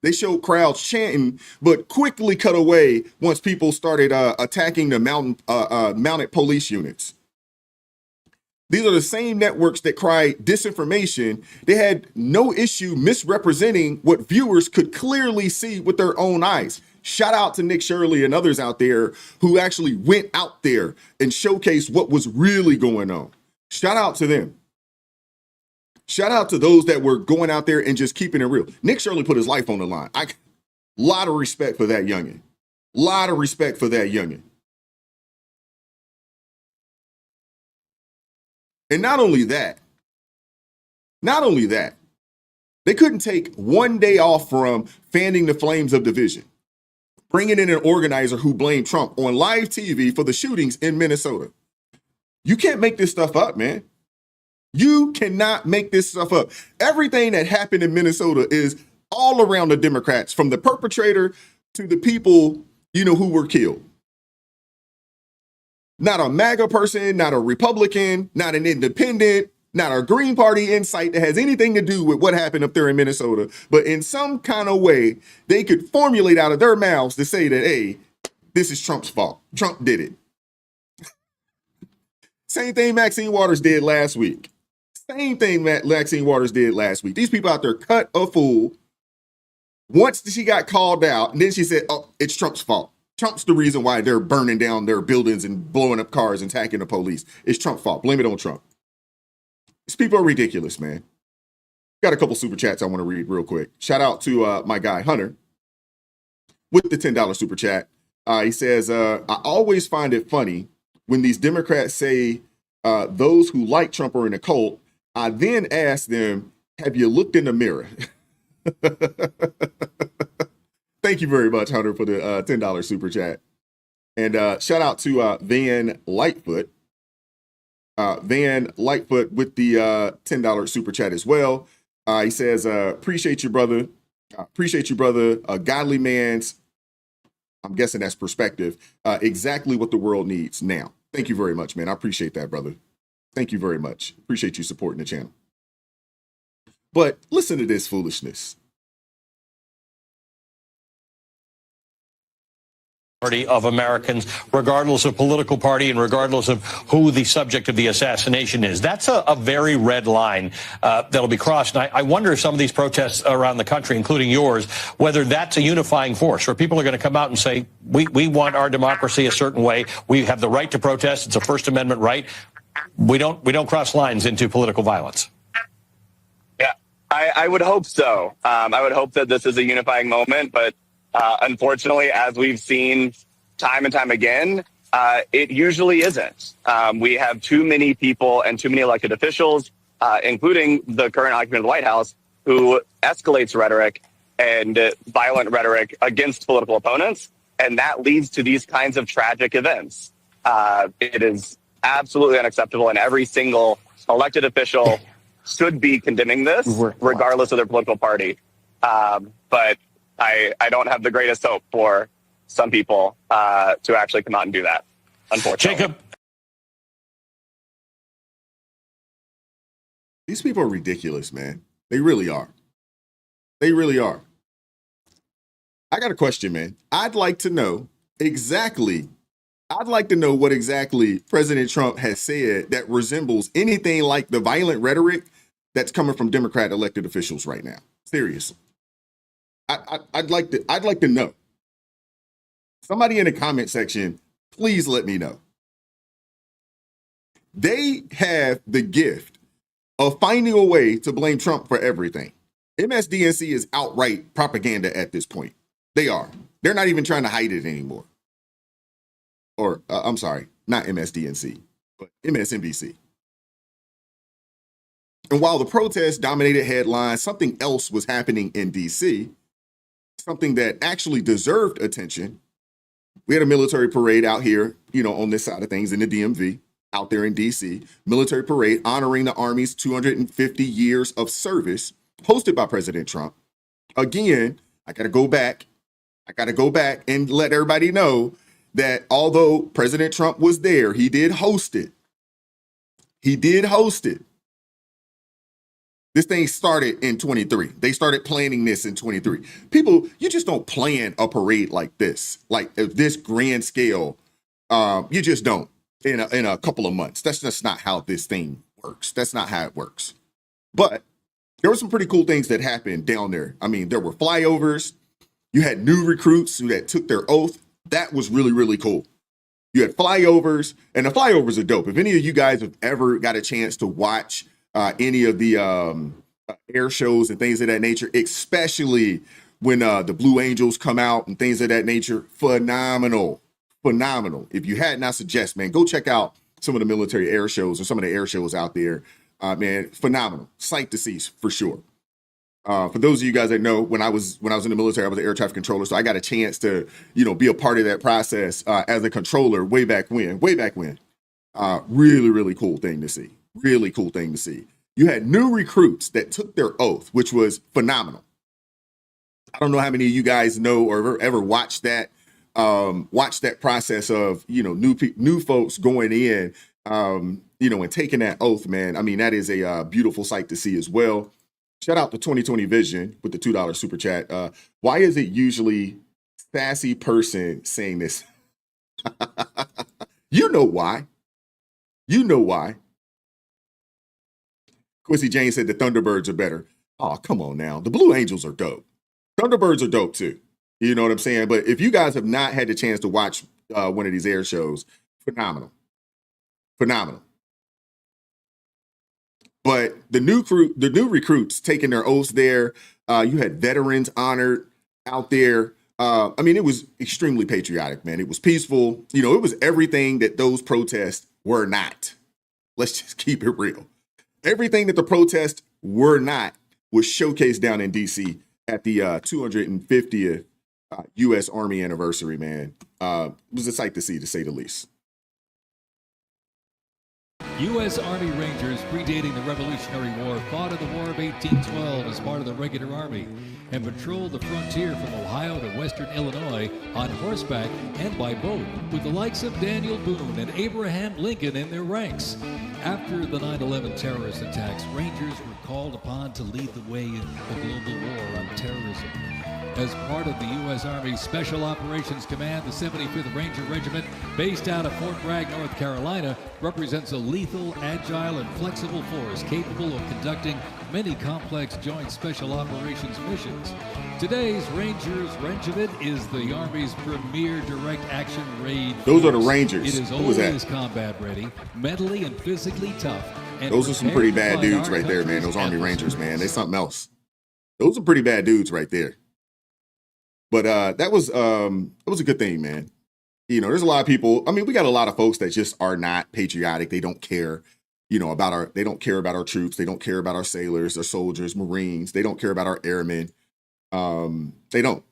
[SPEAKER 7] They showed crowds chanting, but quickly cut away once people started attacking the mounted police units. These are the same networks that cry disinformation. They had no issue misrepresenting what viewers could clearly see with their own eyes. Shout out to Nick Shirley and others out there who actually went out there and showcased what was really going on. Shout out to them. Shout out to those that were going out there and just keeping it real. Nick Shirley put his life on the line. Lot of respect for that youngin'. Lot of respect for that youngin'. And not only that, they couldn't take one day off from fanning the flames of division, bringing in an organizer who blamed Trump on live TV for the shootings in Minnesota. You can't make this stuff up, man. You cannot make this stuff up. Everything that happened in Minnesota is all around the Democrats, from the perpetrator to the people, who were killed. Not a MAGA person, not a Republican, not an independent, not a Green Party insight that has anything to do with what happened up there in Minnesota. But in some kind of way, they could formulate out of their mouths to say that, hey, this is Trump's fault. Trump did it. Same thing Maxine Waters did last week. These people out there cut a fool. Once she got called out, and then she said, oh, it's Trump's fault. Trump's the reason why they're burning down their buildings and blowing up cars and attacking the police. It's Trump's fault. Blame it on Trump. These people are ridiculous, man. Got a couple super chats I want to read real quick. Shout out to my guy, Hunter, with the $10 super chat. He says, I always find it funny when these Democrats say those who like Trump are in a cult. I then asked them, have you looked in the mirror? Thank you very much, Hunter, for the $10 super chat. And shout out to Van Lightfoot. Van Lightfoot with the $10 super chat as well. He says, appreciate you, brother. Appreciate you, brother. A godly man's, I'm guessing that's perspective, exactly what the world needs now. Thank you very much, man. I appreciate that, brother. Thank you very much. Appreciate you supporting the channel. But listen to this foolishness.
[SPEAKER 18] Of Americans, regardless of political party and regardless of who the subject of the assassination is. That's a very red line that'll be crossed. And I wonder if some of these protests around the country, including yours, whether that's a unifying force where people are going to come out and say, we want our democracy a certain way. We have the right to protest. It's a First Amendment right. We don't cross lines into political violence.
[SPEAKER 19] Yeah, I would hope so. I would hope that this is a unifying moment, but unfortunately, as we've seen time and time again, it usually isn't. We have too many people and too many elected officials, including the current occupant of the White House, who escalates rhetoric and violent rhetoric against political opponents, and that leads to these kinds of tragic events. It is absolutely unacceptable, and every single elected official should be condemning this, regardless of their political party. But I don't have the greatest hope for some people to actually come out and do that, unfortunately.
[SPEAKER 18] Jacob.
[SPEAKER 7] These people are ridiculous, man. They really are. They really are. I got a question, man. I'd like to know what exactly President Trump has said that resembles anything like the violent rhetoric that's coming from Democrat elected officials right now. Seriously. I'd like to know. Somebody in the comment section, please let me know. They have the gift of finding a way to blame Trump for everything. MSDNC is outright propaganda at this point. They are. They're not even trying to hide it anymore. Or, I'm sorry, not MSDNC, but MSNBC. And while the protests dominated headlines, something else was happening in D.C., something that actually deserved attention. We had a military parade out here, on this side of things in the DMV, out there in D.C., military parade honoring the Army's 250 years of service, hosted by President Trump. Again, I got to go back and let everybody know that although President Trump was there, he did host it. This thing started in 23. They started planning this in 23. People, you just don't plan a parade like this grand scale. You just don't in a couple of months. That's just not how this thing works. That's not how it works. But there were some pretty cool things that happened down there. I mean, there were flyovers. You had new recruits that took their oath. That was really, really cool. You had flyovers, and the flyovers are dope. If any of you guys have ever got a chance to watch any of the air shows and things of that nature, especially when the Blue Angels come out and things of that nature, phenomenal. If you hadn't, I suggest, man, go check out some of the military air shows or some of the air shows out there. Man, phenomenal. Sight to see for sure. For those of you guys that know, when I was in the military, I was an air traffic controller, so I got a chance to, be a part of that process as a controller way back when. Really, really cool thing to see. Really cool thing to see. You had new recruits that took their oath, which was phenomenal. I don't know how many of you guys know or ever watched that process of, new folks going in, and taking that oath, man. I mean, that is a beautiful sight to see as well. Shout out to 2020 Vision with the $2 super chat. Why is it usually sassy person saying this? You know why. Quincy James said the Thunderbirds are better. Oh, come on now. The Blue Angels are dope. Thunderbirds are dope too. You know what I'm saying? But if you guys have not had the chance to watch one of these air shows, phenomenal. But the new recruits taking their oaths there. You had veterans honored out there. I mean, it was extremely patriotic, man. It was peaceful. It was everything that those protests were not. Let's just keep it real. Everything that the protests were not was showcased down in D.C. at the 250th U.S. Army anniversary, man. It was a sight to see, to say the least.
[SPEAKER 20] U.S. Army Rangers, predating the Revolutionary War, fought in the War of 1812 as part of the regular army and patrolled the frontier from Ohio to western Illinois on horseback and by boat, with the likes of Daniel Boone and Abraham Lincoln in their ranks. After the 9/11 terrorist attacks, Rangers were called upon to lead the way in the global war on terrorism. As part of the U.S. Army Special Operations Command, the 75th Ranger Regiment, based out of Fort Bragg, North Carolina, represents a lethal, agile, and flexible force capable of conducting many complex joint special operations missions. Today's Rangers Regiment is the Army's premier direct action raid force.
[SPEAKER 7] Those are the Rangers.
[SPEAKER 20] It is
[SPEAKER 7] Who was that?
[SPEAKER 20] always combat ready, mentally and physically tough. And
[SPEAKER 7] Those are some pretty bad
[SPEAKER 20] prepared to
[SPEAKER 7] dudes
[SPEAKER 20] fight
[SPEAKER 7] right
[SPEAKER 20] our
[SPEAKER 7] there, man.
[SPEAKER 20] country's
[SPEAKER 7] Those Army Rangers, man.
[SPEAKER 20] adversaries.
[SPEAKER 7] They something else. Those are pretty bad dudes right there. But that was a good thing, man. You know, there's a lot of people. I mean, we got a lot of folks that just are not patriotic. They don't care, you know, they don't care about our troops. They don't care about our sailors, our soldiers, Marines. They don't care about our airmen. They don't.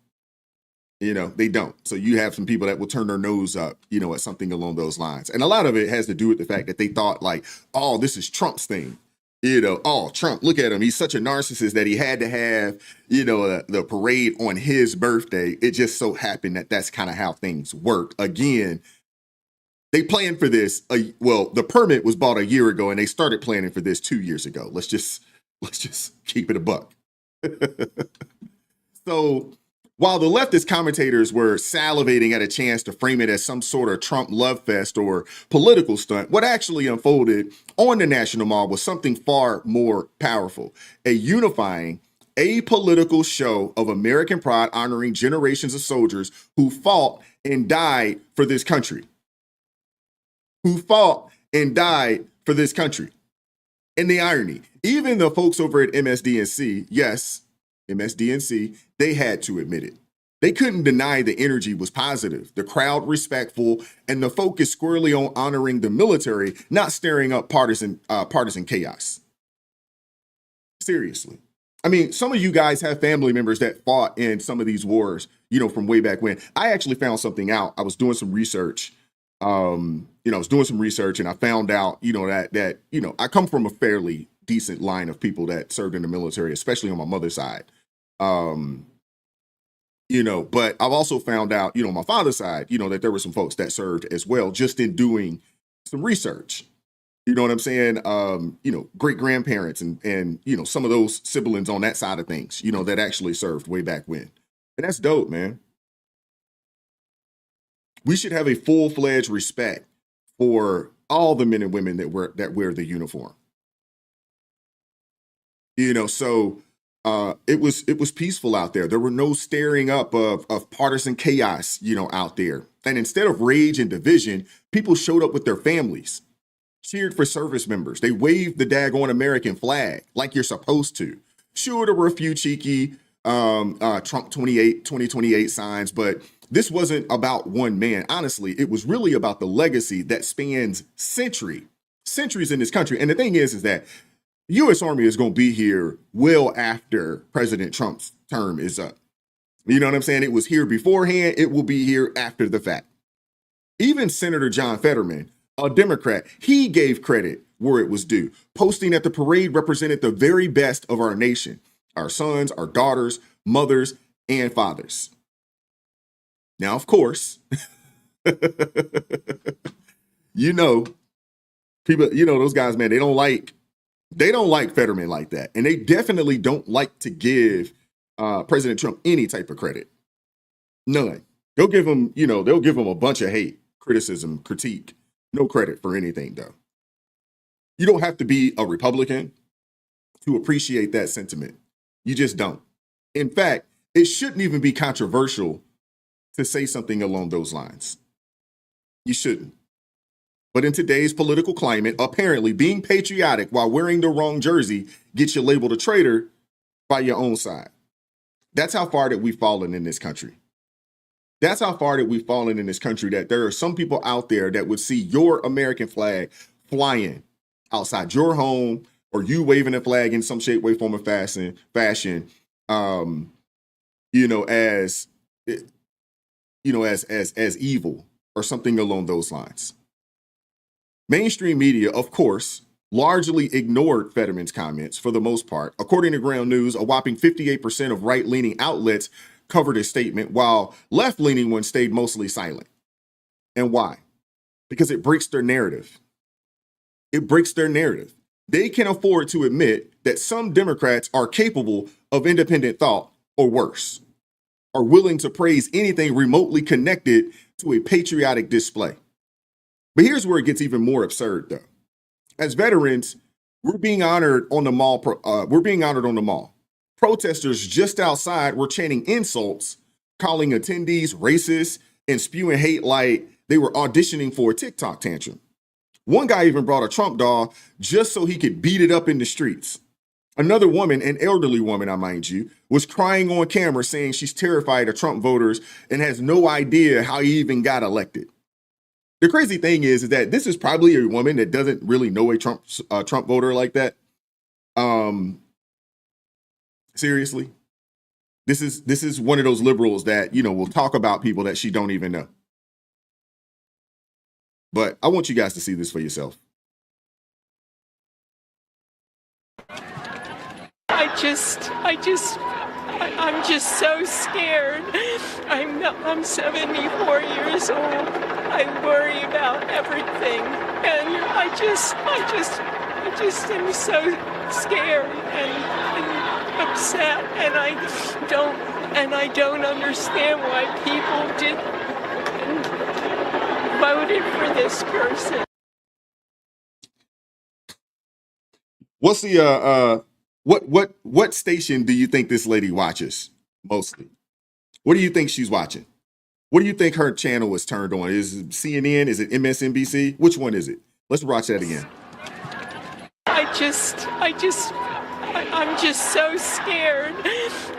[SPEAKER 7] You know, they don't. So you have some people that will turn their nose up, you know, at something along those lines. And a lot of it has to do with the fact that they thought like, oh, this is Trump's thing. You know, oh, Trump, look at him. He's such a narcissist that he had to have, you know, the parade on his birthday. It just so happened that that's kind of how things work. Again, they planned for this. Well, the permit was bought a year ago and they started planning for this 2 years ago. Let's just keep it a buck. So while the leftist commentators were salivating at a chance to frame it as some sort of Trump love fest or political stunt, what actually unfolded on the National Mall was something far more powerful, a unifying, apolitical show of American pride honoring generations of soldiers who fought and died for this country. Who fought and died for this country. And the irony, even the folks over at MSDNC, yes, MSDNC, they had to admit it. They couldn't deny the energy was positive, the crowd respectful, and the focus squarely on honoring the military, not stirring up partisan chaos. Seriously. I mean, some of you guys have family members that fought in some of these wars, you know, from way back when. I actually found something out. I was doing some research. I was doing some research and I found out, you know, that I come from a fairly decent line of people that served in the military, especially on my mother's side. But I've also found out, on my father's side, that there were some folks that served as well, just in doing some research. You know what I'm saying? Great grandparents and some of those siblings on that side of things, that actually served way back when. And that's dope, man. We should have a full-fledged respect for all the men and women that wear the uniform. So it was peaceful out there. There were no stirring up of partisan chaos, out there. And instead of rage and division, people showed up with their families, cheered for service members. They waved the daggone American flag like you're supposed to. Sure, there were a few cheeky Trump 2028 signs, but this wasn't about one man. Honestly, it was really about the legacy that spans centuries in this country. And the thing is that the U.S. Army is going to be here well after President Trump's term is up. You know what I'm saying? It was here beforehand. It will be here after the fact. Even Senator John Fetterman, a Democrat, he gave credit where it was due, posting that the parade represented the very best of our nation, our sons, our daughters, mothers, and fathers. Now, of course, people, those guys, man, they don't like Fetterman like that. And they definitely don't like to give President Trump any type of credit. None. They'll give him a bunch of hate, criticism, critique. No credit for anything, though. You don't have to be a Republican to appreciate that sentiment. You just don't. In fact, it shouldn't even be controversial to say something along those lines. You shouldn't. But in today's political climate, apparently being patriotic while wearing the wrong jersey gets you labeled a traitor by your own side. That's how far that we've fallen in this country. That's how far that we've fallen in this country, that there are some people out there that would see your American flag flying outside your home or you waving a flag in some shape, way, form, or fashion, as as evil or something along those lines. Mainstream media, of course, largely ignored Fetterman's comments for the most part. According to Ground News, a whopping 58% of right-leaning outlets covered his statement, while left-leaning ones stayed mostly silent. And why? Because it breaks their narrative. It breaks their narrative. They can afford to admit that some Democrats are capable of independent thought, or worse, are willing to praise anything remotely connected to a patriotic display. But here's where it gets even more absurd, though. As veterans, we're being honored on the mall. Protesters just outside were chanting insults, calling attendees racist, and spewing hate like they were auditioning for a TikTok tantrum. One guy even brought a Trump doll just so he could beat it up in the streets. Another woman, an elderly woman, I mind you, was crying on camera saying she's terrified of Trump voters and has no idea how he even got elected. The crazy thing is that this is probably a woman that doesn't really know a Trump voter like that. Seriously, this is one of those liberals that, will talk about people that she don't even know. But I want you guys to see this for yourself.
[SPEAKER 21] I'm just so scared. I'm 74 years old. I worry about everything, and I just am so scared and upset, and I don't understand why people voted for this person.
[SPEAKER 7] What's the what station do you think this lady watches mostly? What do you think she's watching? What do you think her channel is turned on? Is it CNN? Is it MSNBC? Which one is it? Let's watch that again.
[SPEAKER 21] I'm just so scared.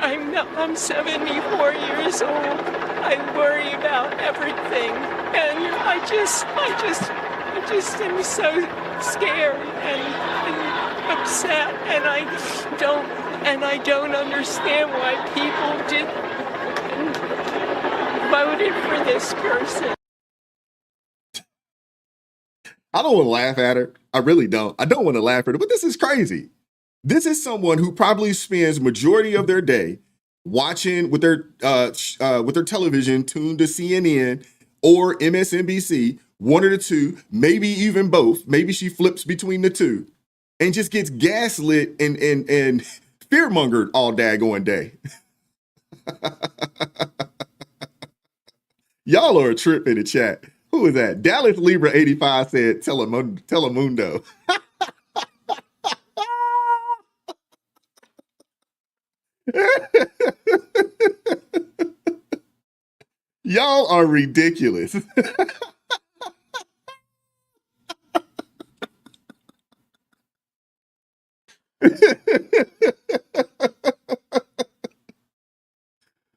[SPEAKER 21] I'm 74 years old. I worry about everything, and I just am so scared and upset, and I don't understand why people voted for this person.
[SPEAKER 7] I don't want to laugh at her. I really don't. I don't want to laugh at her, but this is crazy. This is someone who probably spends majority of their day watching with their television tuned to CNN or MSNBC, one of the two, maybe even both. Maybe she flips between the two, and just gets gaslit and fear-mongered all daggone day. Y'all are a trip in the chat. Who is that? Dallas Libra 85 said Telemundo. Y'all are ridiculous.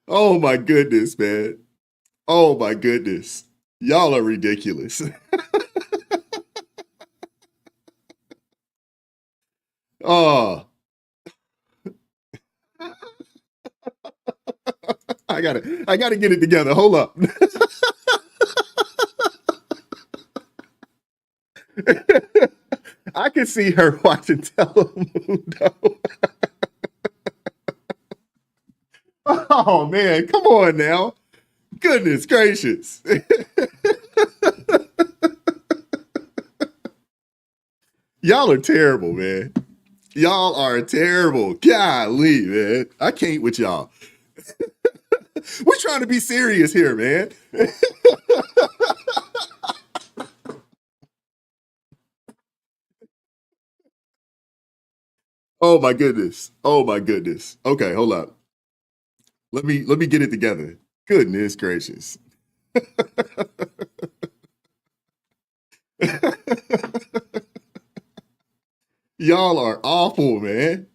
[SPEAKER 7] Oh my goodness, man. Oh my goodness. Y'all are ridiculous. Oh. I gotta get it together. Hold up. I can see her watching Telemundo. Oh man, come on now. Goodness gracious. Y'all are terrible, man. Y'all are terrible. Golly, man. I can't with y'all. We're trying to be serious here, man. Oh my goodness. Oh my goodness. Okay, hold up. Let me get it together. Goodness gracious. Y'all are awful, man.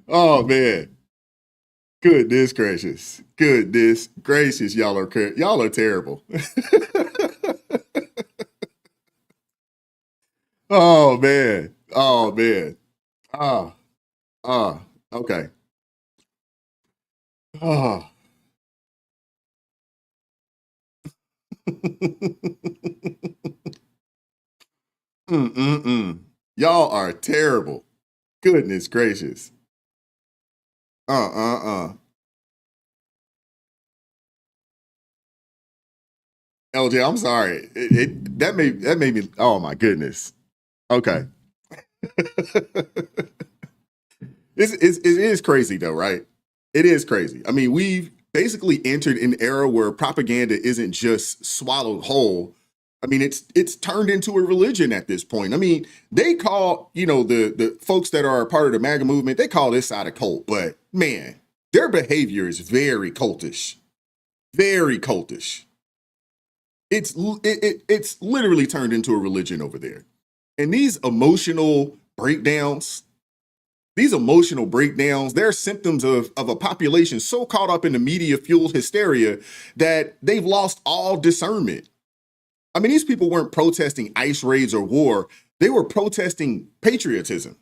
[SPEAKER 7] Oh man. Goodness gracious. Goodness gracious. Y'all are terrible. Oh man. Oh man. Okay. Oh. Mm-mm-mm. Y'all are terrible. Goodness gracious. Uh-uh-uh. LJ, I'm sorry. That made me, oh my goodness. Okay. It is crazy though, right? It is crazy. I mean, we've basically entered an era where propaganda isn't just swallowed whole. I mean, it's turned into a religion at this point. I mean, they call, the folks that are a part of the MAGA movement, they call this side a cult, but man, their behavior is very cultish. Very cultish. It's literally turned into a religion over there. And these emotional breakdowns, they're symptoms of a population so caught up in the media fueled hysteria that they've lost all discernment. I mean, these people weren't protesting ICE raids or war. They were protesting patriotism.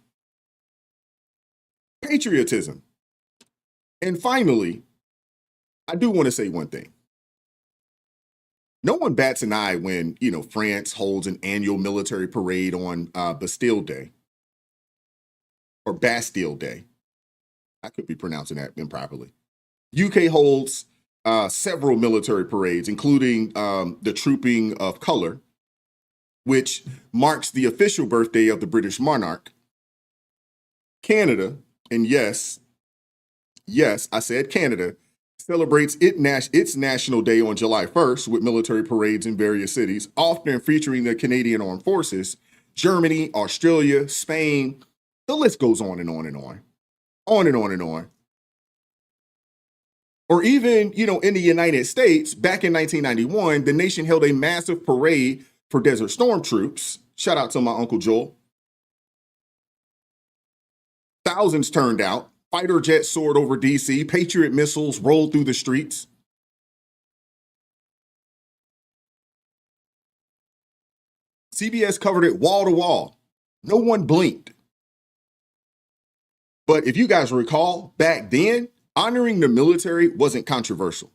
[SPEAKER 7] Patriotism. And finally, I do want to say one thing. No one bats an eye when, France holds an annual military parade on Bastille Day. Or Bastille Day. I could be pronouncing that improperly. UK holds several military parades, including the Trooping of Color, which marks the official birthday of the British monarch. Canada, and yes, I said Canada, celebrates its National Day on July 1st with military parades in various cities, often featuring the Canadian Armed Forces. Germany, Australia, Spain, the list goes on and on and on. On and on and on. Or even, in the United States, back in 1991, the nation held a massive parade for Desert Storm troops. Shout out to my Uncle Joel. Thousands turned out. Fighter jets soared over DC. Patriot missiles rolled through the streets. CBS covered it wall to wall. No one blinked. But if you guys recall, back then, honoring the military wasn't controversial.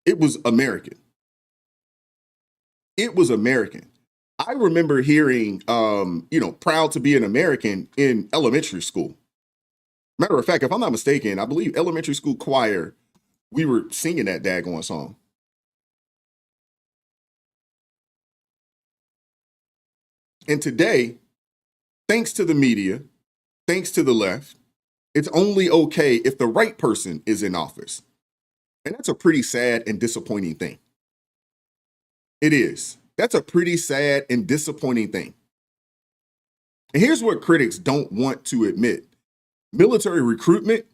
[SPEAKER 7] It was American. It was American. I remember hearing, proud to be an American in elementary school. Matter of fact, if I'm not mistaken, I believe elementary school choir, we were singing that daggone song. And today, thanks to the media, thanks to the left, it's only okay if the right person is in office. And that's a pretty sad and disappointing thing. It is. That's a pretty sad and disappointing thing. And here's what critics don't want to admit. Military recruitment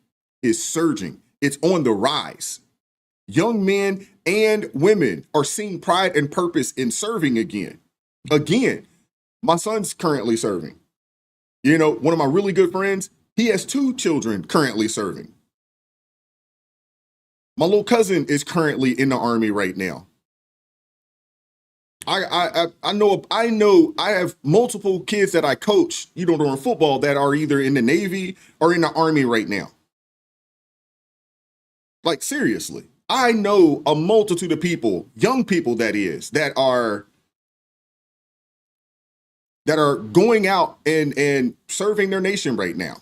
[SPEAKER 7] is surging. It's on the rise. Young men and women are seeing pride and purpose in serving again. Again, my son's currently serving. One of my really good friends, he has 2 children currently serving. My little cousin is currently in the Army right now. I know I have multiple kids that I coach, during football that are either in the Navy or in the Army right now. Like seriously, I know a multitude of people, young people that is, that are going out and serving their nation right now.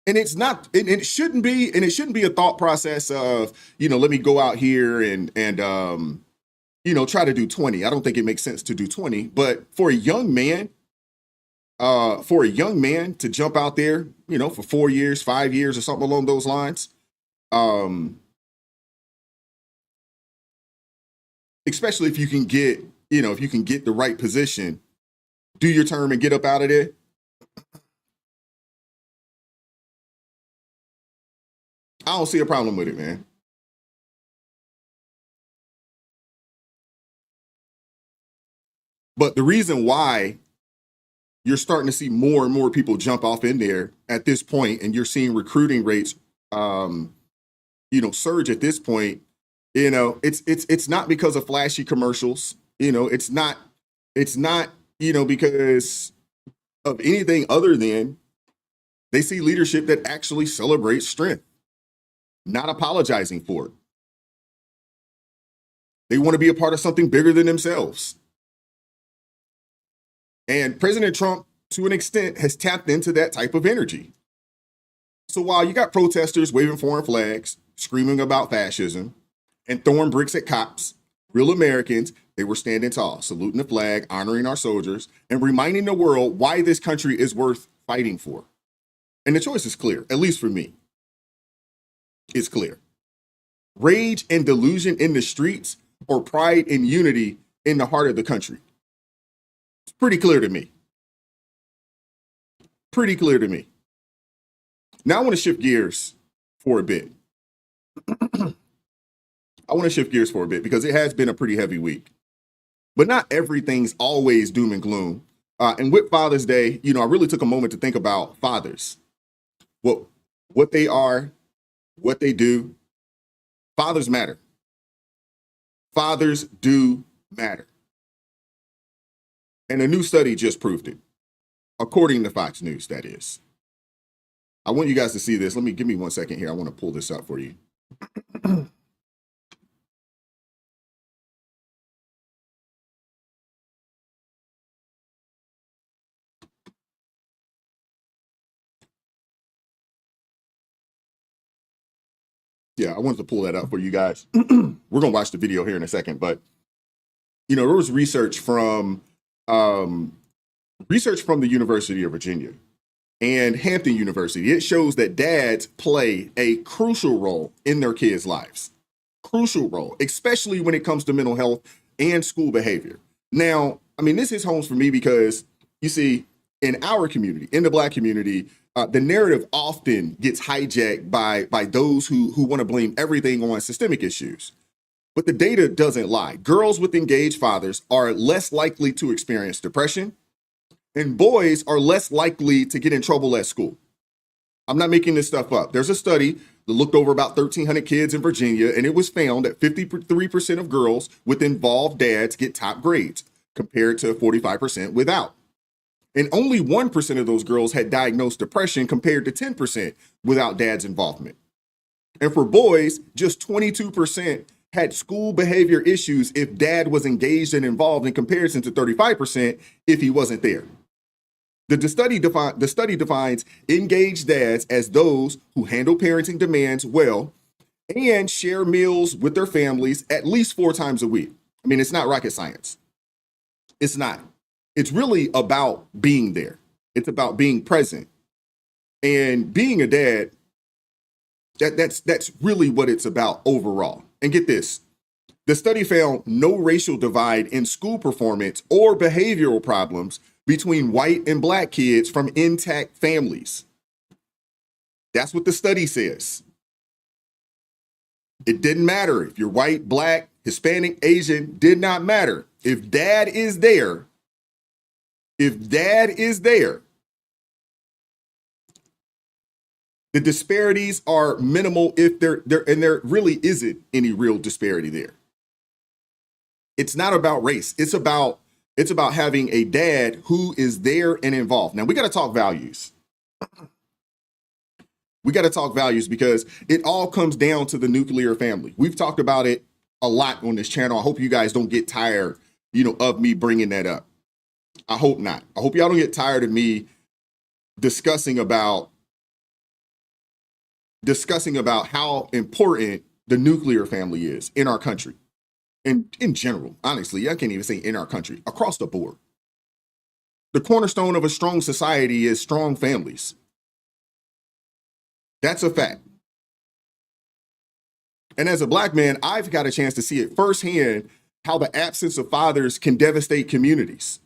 [SPEAKER 7] And it's not, and it shouldn't be a thought process of, let me go out here and try to do 20. I don't think it makes sense to do 20, but for a young man to jump out there, for 4 years, 5 years or something along those lines, especially if you can get the right position, do your term and get up out of there. I don't see a problem with it, man. But the reason why you're starting to see more and more people jump off in there at this point, and you're seeing recruiting rates, surge at this point, it's not because of flashy commercials. It's not because of anything other than they see leadership that actually celebrates strength, not apologizing for it. They want to be a part of something bigger than themselves. And President Trump, to an extent, has tapped into that type of energy. So while you got protesters waving foreign flags, screaming about fascism, and throwing bricks at cops, real Americans, they were standing tall, saluting the flag, honoring our soldiers, and reminding the world why this country is worth fighting for. And the choice is clear, at least for me. It's clear. Rage and delusion in the streets, or pride and unity in the heart of the country. It's pretty clear to me. Pretty clear to me. Now I want to shift gears for a bit. Because it has been a pretty heavy week. But not everything's always doom and gloom. And with Father's Day, I really took a moment to think about fathers. What they are, what they do. Fathers matter. Fathers do matter. And a new study just proved it. According to Fox News, that is. I want you guys to see this. Give me 1 second here. I want to pull this up for you. Yeah, I wanted to pull that up for you guys. We're going to watch the video here in a second, but there was research from the University of Virginia and Hampton University. It shows that dads play a crucial role in their kids' lives. Crucial role, especially when it comes to mental health and school behavior. Now, this is homes for me because you see, in our community, in the Black community, the narrative often gets hijacked by those who want to blame everything on systemic issues. But the data doesn't lie. Girls with engaged fathers are less likely to experience depression, and boys are less likely to get in trouble at school. I'm not making this stuff up. There's a study that looked over about 1,300 kids in Virginia, and it was found that 53% of girls with involved dads get top grades, compared to 45% without. And only 1% of those girls had diagnosed depression compared to 10% without dad's involvement. And for boys, just 22% had school behavior issues if dad was engaged and involved in comparison to 35% if he wasn't there. The study defines engaged dads as those who handle parenting demands well and share meals with their families at least 4 times a week. It's not rocket science. It's not. It's really about being there. It's about being present. And being a dad, that's really what it's about overall. And get this, the study found no racial divide in school performance or behavioral problems between white and Black kids from intact families. That's what the study says. It didn't matter if you're white, Black, Hispanic, Asian, did not matter. If dad is there, the disparities are minimal if there really isn't any real disparity there. It's not about race. It's about having a dad who is there and involved. Now we got to talk values. We got to talk values because it all comes down to the nuclear family. We've talked about it a lot on this channel. I hope you guys don't get tired, of me bringing that up. I hope not. I hope y'all don't get tired of me discussing about how important the nuclear family is in our country. And in general, honestly, I can't even say in our country, across the board. The cornerstone of a strong society is strong families. That's a fact. And as a Black man, I've got a chance to see it firsthand how the absence of fathers can devastate communities.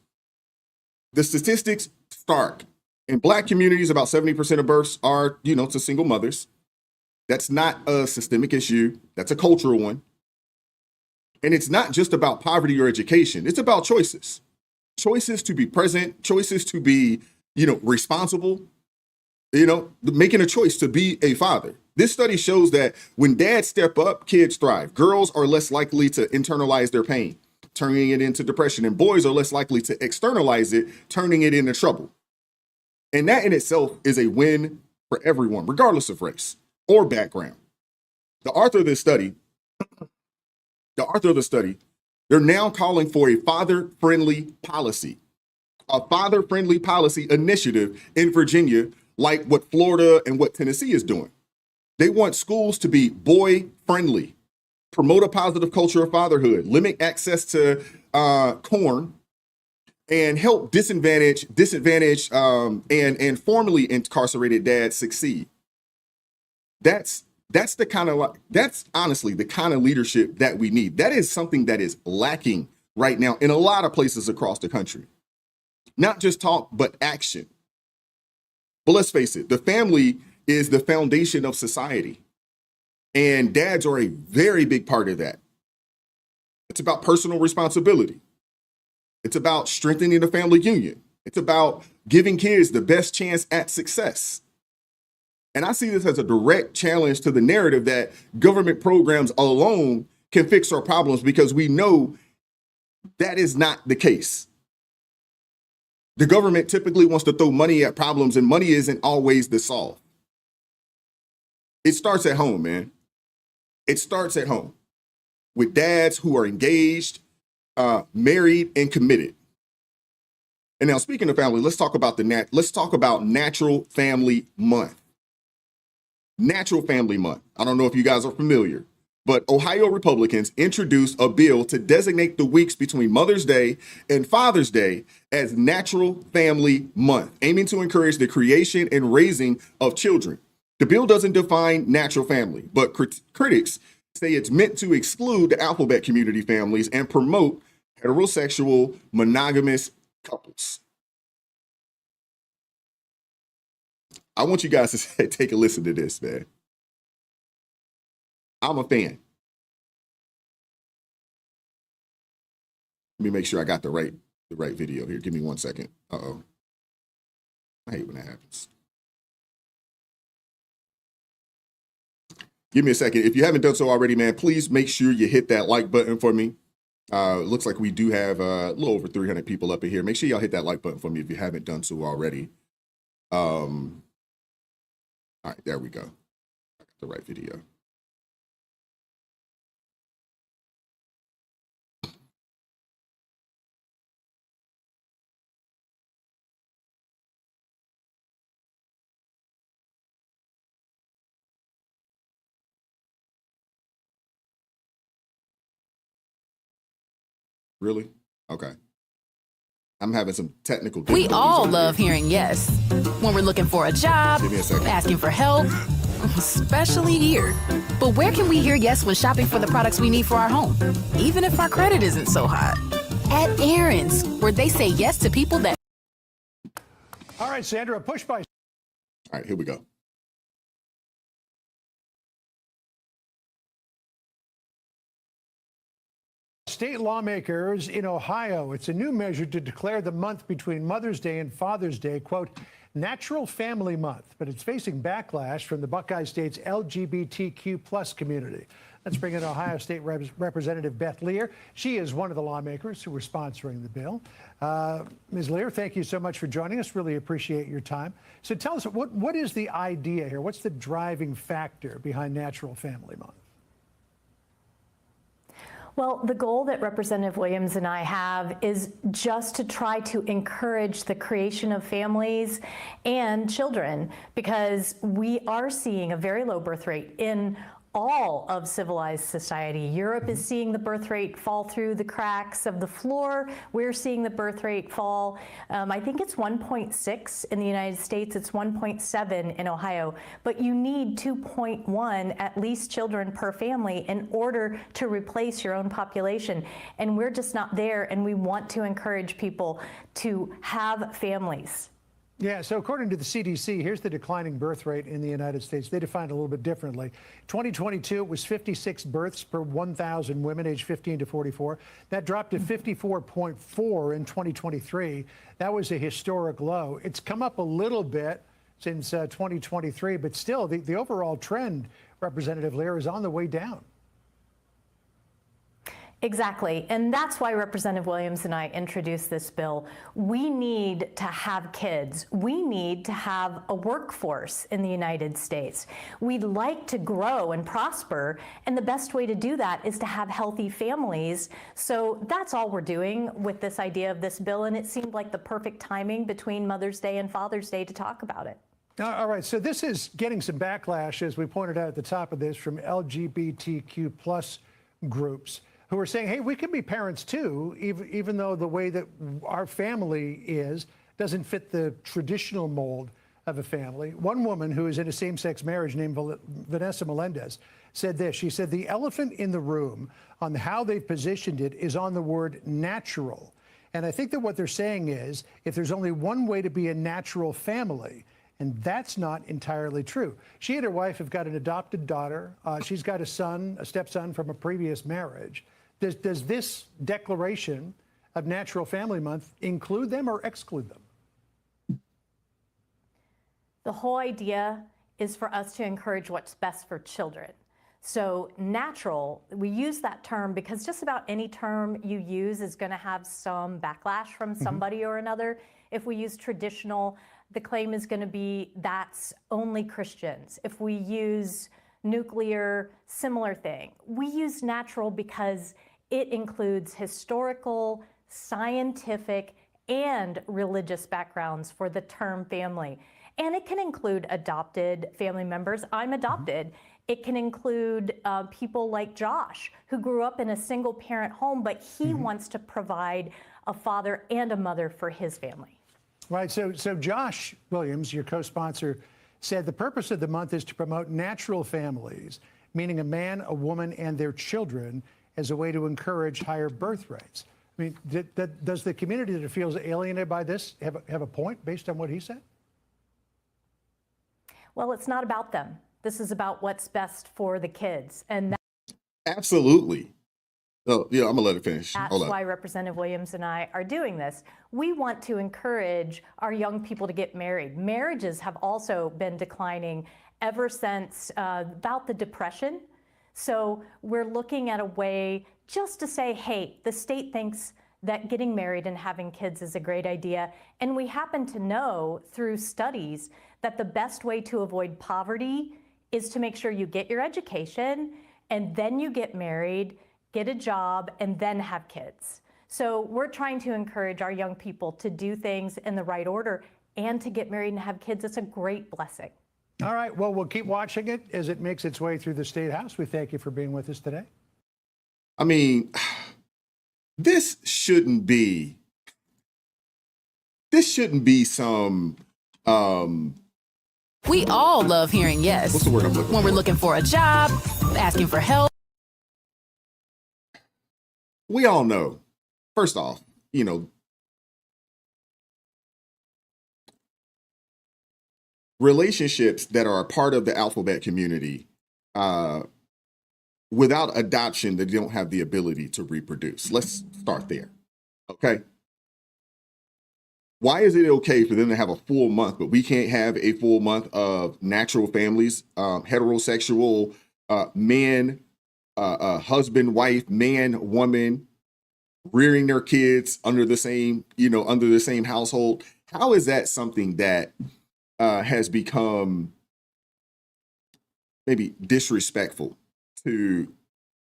[SPEAKER 7] The statistics stark. In Black communities, about 70% of births are, to single mothers. That's not a systemic issue. That's a cultural one. And it's not just about poverty or education. It's about choices. Choices to be present, choices to be, responsible, making a choice to be a father. This study shows that when dads step up, kids thrive. Girls are less likely to internalize their pain. turning it into depression, and boys are less likely to externalize it, turning it into trouble. And that in itself is a win for everyone, regardless of race or background. The author of the study, they're now calling for a father-friendly policy initiative in Virginia, like what Florida and what Tennessee is doing. They want schools to be boy-friendly, promote a positive culture of fatherhood, limit access to corn, and help disadvantaged and formerly incarcerated dads succeed. That's honestly the kind of leadership that we need. That is something that is lacking right now in a lot of places across the country. Not just talk, but action. But let's face it, the family is the foundation of society. And dads are a very big part of that. It's about personal responsibility. It's about strengthening the family union. It's about giving kids the best chance at success. And I see this as a direct challenge to the narrative that government programs alone can fix our problems, because we know that is not the case. The government typically wants to throw money at problems, and money isn't always the solve. It starts at home, man. It starts at home with dads who are engaged, married, and committed. And now, speaking of family, let's talk about Natural Family Month. Natural Family Month. I don't know if you guys are familiar, but Ohio Republicans introduced a bill to designate the weeks between Mother's Day and Father's Day as Natural Family Month, aiming to encourage the creation and raising of children. The bill doesn't define natural family, but critics say it's meant to exclude the alphabet community families and promote heterosexual monogamous couples. I want you guys to take a listen to this, man. I'm a fan. Let me make sure I got the right video here. Give me 1 second. Uh-oh. I hate when that happens. Give me a second. If you haven't done so already, man, please make sure you hit that like button for me. It looks like we do have a little over 300 people up in here. Make sure y'all hit that like button for me if you haven't done so already. All right, there we go. I got the right video. Really? Okay. I'm having some technical difficulties.
[SPEAKER 1] We all love hearing yes when we're looking for a job, asking for help, especially here. But where can we hear yes when shopping for the products we need for our home, even if our credit isn't so hot? At Aaron's, where they say yes to people that...
[SPEAKER 22] All right, Sandra, push by...
[SPEAKER 7] All right, here we go.
[SPEAKER 22] State lawmakers in Ohio, it's a new measure to declare the month between Mother's Day and Father's Day, quote, Natural Family Month, but it's facing backlash from the Buckeye State's LGBTQ plus community. Let's bring in Ohio State Representative Beth Lear. She is one of the lawmakers who were sponsoring the bill. Ms. Lear, thank you so much for joining us. Really appreciate your time. So tell us, what is the idea here? What's the driving factor behind Natural Family Month?
[SPEAKER 23] Well, the goal that Representative Williams and I have is just to try to encourage the creation of families and children, because we are seeing a very low birth rate in all of civilized society. Europe is seeing the birth rate fall through the cracks of the floor. We're seeing the birth rate fall. I think it's 1.6 in the United States. It's 1.7 in Ohio. But you need 2.1 at least children per family in order to replace your own population. And we're just not there. And we want to encourage people to have families.
[SPEAKER 22] Yeah, so according to the CDC, here's the declining birth rate in the United States. They define it a little bit differently. 2022, it was 56 births per 1,000 women aged 15 to 44. That dropped to 54.4 in 2023. That was a historic low. It's come up a little bit since 2023, but still, the overall trend, Representative Lear, is on the way down.
[SPEAKER 23] Exactly, and that's why Representative Williams and I introduced this bill. We need to have kids. We need to have a workforce in the United States. We'd like to grow and prosper, and the best way to do that is to have healthy families. So that's all we're doing with this idea of this bill, and it seemed like the perfect timing between Mother's Day and Father's Day to talk about it.
[SPEAKER 22] All right, so this is getting some backlash, as we pointed out at the top of this, from LGBTQ plus groups who are saying, hey, we can be parents too, even though the way that our family is doesn't fit the traditional mold of a family. One woman who is in a same-sex marriage named Vanessa Melendez said this. She said, the elephant in the room on how they've positioned it is on the word natural. And I think that what they're saying is, if there's only one way to be a natural family, and that's not entirely true. She and her wife have got an adopted daughter. She's got a son, a stepson from a previous marriage. Does this declaration of Natural Family Month include them or exclude them?
[SPEAKER 23] The whole idea is for us to encourage what's best for children. So natural, we use that term because just about any term you use is going to have some backlash from somebody or another. If we use traditional, the claim is going to be that's only Christians. If we use nuclear, similar thing. We use natural because it includes historical, scientific, and religious backgrounds for the term family. And it can include adopted family members. I'm adopted. It can include people like Josh, who grew up in a single parent home, but he wants to provide a father and a mother for his family.
[SPEAKER 22] Right, so Josh Williams, your co-sponsor, said the purpose of the month is to promote natural families, meaning a man, a woman, and their children, as a way to encourage higher birth rates. I mean, does the community that feels alienated by this have a point based on what he said?
[SPEAKER 23] Well, it's not about them. This is about what's best for the kids. And
[SPEAKER 7] absolutely. Oh, yeah, I'm gonna let it finish.
[SPEAKER 23] That's why Representative Williams and I are doing this. We want to encourage our young people to get married. Marriages have also been declining ever since about the Depression. So we're looking at a way just to say, hey, the state thinks that getting married and having kids is a great idea. And we happen to know through studies that the best way to avoid poverty is to make sure you get your education and then you get married, get a job, and then have kids. So we're trying to encourage our young people to do things in the right order and to get married and have kids. It's a great blessing.
[SPEAKER 22] All right, well, we'll keep watching it as it makes its way through the State House. We thank you for being with us today.
[SPEAKER 7] I mean, this shouldn't be some
[SPEAKER 1] We all love hearing yes.
[SPEAKER 7] What's the word I'm looking
[SPEAKER 1] when
[SPEAKER 7] for?
[SPEAKER 1] we're looking for a job, asking for help.
[SPEAKER 7] We all know, first off, relationships that are a part of the alphabet community, without adoption, they don't have the ability to reproduce. Let's start there. Okay. Why is it okay for them to have a full month, but we can't have a full month of natural families, heterosexual men, husband, wife, man, woman, rearing their kids under the same household? How is that something that has become maybe disrespectful to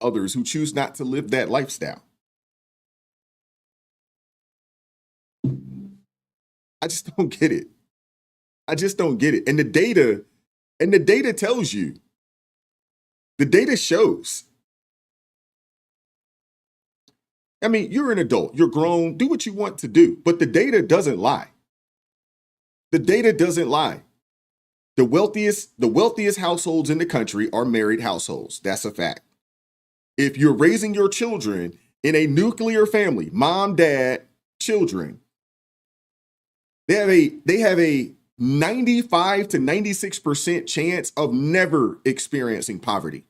[SPEAKER 7] others who choose not to live that lifestyle? I just don't get it. I just don't get it. And the data tells you, the data shows. I mean, you're an adult, you're grown, do what you want to do, but the data doesn't lie. The data doesn't lie. The wealthiest households in the country are married households. That's a fact. If you're raising your children in a nuclear family, mom, dad, children, they have a 95 to 96% chance of never experiencing poverty.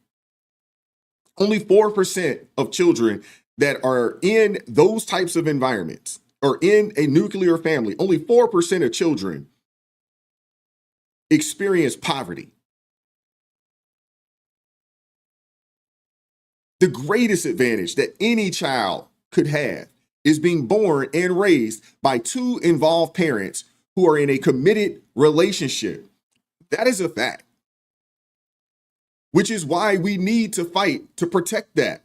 [SPEAKER 7] Only 4% of children that are in those types of environments or in a nuclear family, only 4% of children experience poverty. The greatest advantage that any child could have is being born and raised by two involved parents who are in a committed relationship. That is a fact, which is why we need to fight to protect that.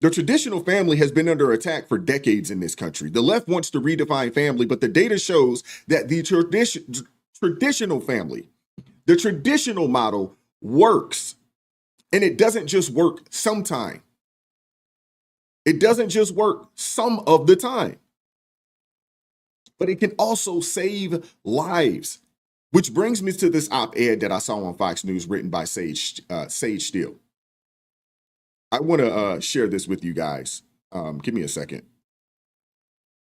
[SPEAKER 7] The traditional family has been under attack for decades in this country. The left wants to redefine family, but the data shows that the traditional family, the traditional model works. And it doesn't just work sometime. It doesn't just work some of the time. But it can also save lives. Which brings me to this op-ed that I saw on Fox News written by Sage Steele. I want to share this with you guys. Give me a second.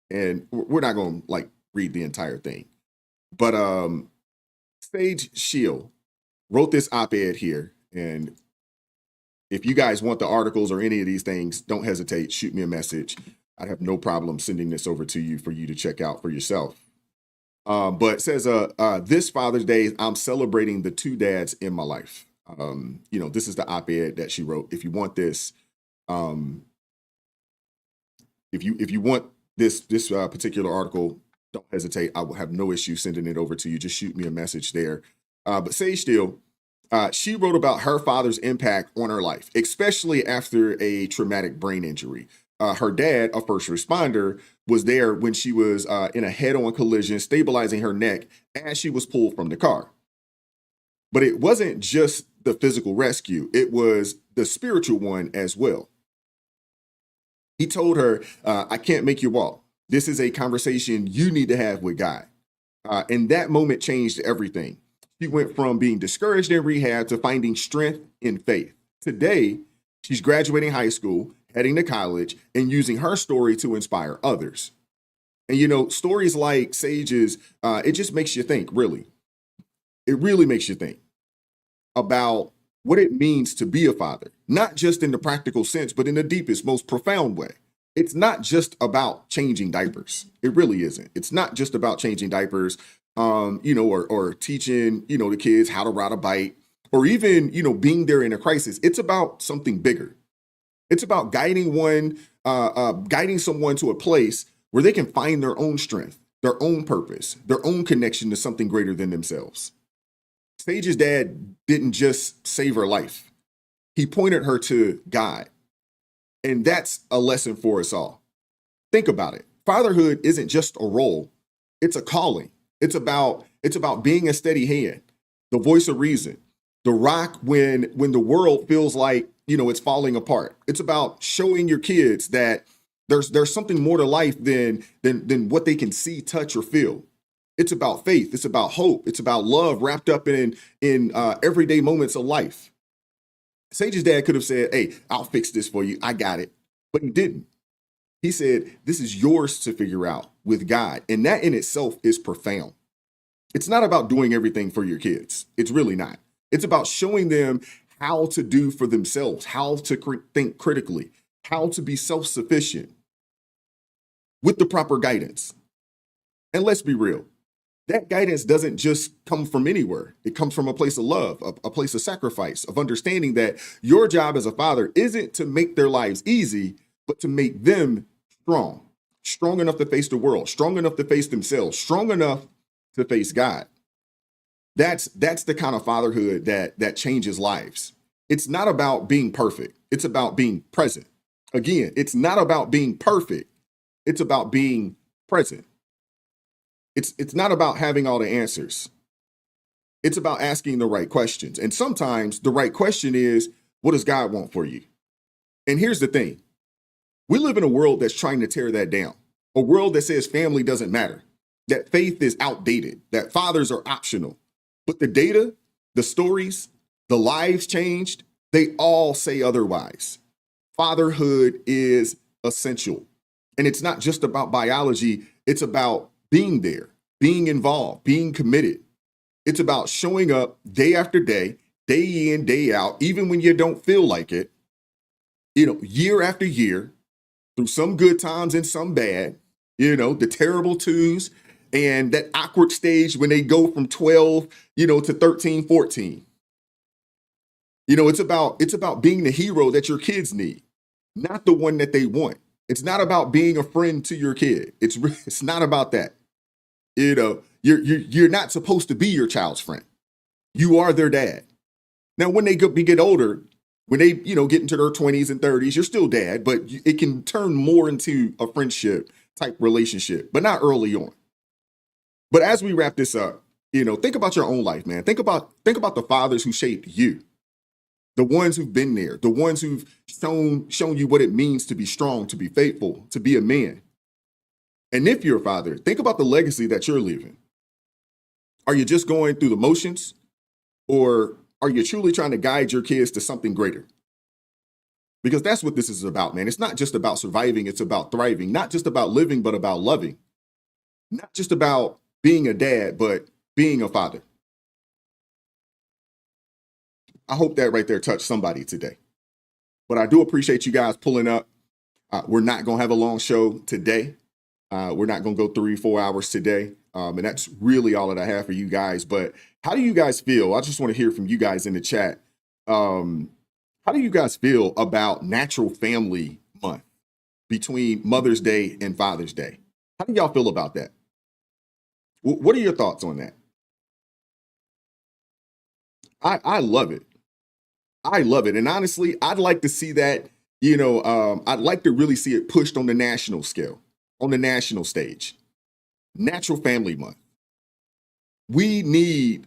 [SPEAKER 7] And we're not going to read the entire thing. But Sage Steele wrote this op-ed here. And if you guys want the articles or any of these things, don't hesitate. Shoot me a message. I'd have no problem sending this over to you for you to check out for yourself. But it says, this Father's Day, I'm celebrating the two dads in my life. This is the op-ed that she wrote. If you want this, if you want this particular article, don't hesitate. I will have no issue sending it over to you. Just shoot me a message there. But Sage Steele, she wrote about her father's impact on her life, especially after a traumatic brain injury. Her dad, a first responder, was there when she was in a head-on collision, stabilizing her neck as she was pulled from the car. But it wasn't just the physical rescue, it was the spiritual one as well. He told her, I can't make you walk. This is a conversation you need to have with God. And that moment changed everything. She went from being discouraged in rehab to finding strength in faith. Today, she's graduating high school, heading to college, and using her story to inspire others. And stories like Sage's, it just makes you think, really. It really makes you think about what it means to be a father, not just in the practical sense, but in the deepest, most profound way. It's not just about changing diapers. It really isn't. It's not just about changing diapers, or teaching, the kids how to ride a bike, or even, being there in a crisis. It's about something bigger. It's about guiding someone to a place where they can find their own strength, their own purpose, their own connection to something greater than themselves. Sage's dad didn't just save her life. He pointed her to God. And that's a lesson for us all. Think about it. Fatherhood isn't just a role. It's a calling. It's about being a steady hand, the voice of reason, the rock when the world feels like, it's falling apart. It's about showing your kids that there's something more to life than what they can see, touch, or feel. It's about faith. It's about hope. It's about love wrapped up in everyday moments of life. Sage's dad could have said, hey, I'll fix this for you. I got it. But he didn't. He said, this is yours to figure out with God. And that in itself is profound. It's not about doing everything for your kids. It's really not. It's about showing them how to do for themselves, how to think critically, how to be self-sufficient with the proper guidance. And let's be real. That guidance doesn't just come from anywhere. It comes from a place of love, a place of sacrifice, of understanding that your job as a father isn't to make their lives easy, but to make them strong enough to face the world, strong enough to face themselves, strong enough to face God. That's the kind of fatherhood that changes lives. It's not about being perfect. It's about being present. Again, it's not about being perfect. It's about being present. It's not about having all the answers. It's about asking the right questions. And sometimes the right question is, what does God want for you? And here's the thing. We live in a world that's trying to tear that down. A world that says family doesn't matter, that faith is outdated, that fathers are optional. But the data, the stories, the lives changed, they all say otherwise. Fatherhood is essential. And it's not just about biology. It's about being there, being involved, being committed. It's about showing up day after day, day in, day out, even when you don't feel like it, year after year, through some good times and some bad, the terrible twos and that awkward stage when they go from 12, to 13, 14. It's about being the hero that your kids need. not the one that they want. It's not about being a friend to your kid. It's not about that. You know, you're not supposed to be your child's friend. You are their dad. Now, when they get older, when they, get into their 20s and 30s, you're still dad, but it can turn more into a friendship type relationship, but not early on. But as we wrap this up, think about your own life, man. Think about the fathers who shaped you, the ones who've been there, the ones who've shown you what it means to be strong, to be faithful, to be a man. And if you're a father, think about the legacy that you're leaving. Are you just going through the motions, or are you truly trying to guide your kids to something greater? Because that's what this is about, man. It's not just about surviving, it's about thriving. Not just about living, but about loving. Not just about being a dad, but being a father. I hope that right there touched somebody today. But I do appreciate you guys pulling up. We're not going to have a long show today. We're not going to go 3-4 hours today. And that's really all that I have for you guys. But how do you guys feel? I just want to hear from you guys in the chat. How do you guys feel about Natural Family Month between Mother's Day and Father's Day? How do y'all feel about that? What are your thoughts on that? I love it. I love it. And honestly, I'd like to see that, I'd like to really see it pushed on the national scale, on the national stage. Natural Family Month. We need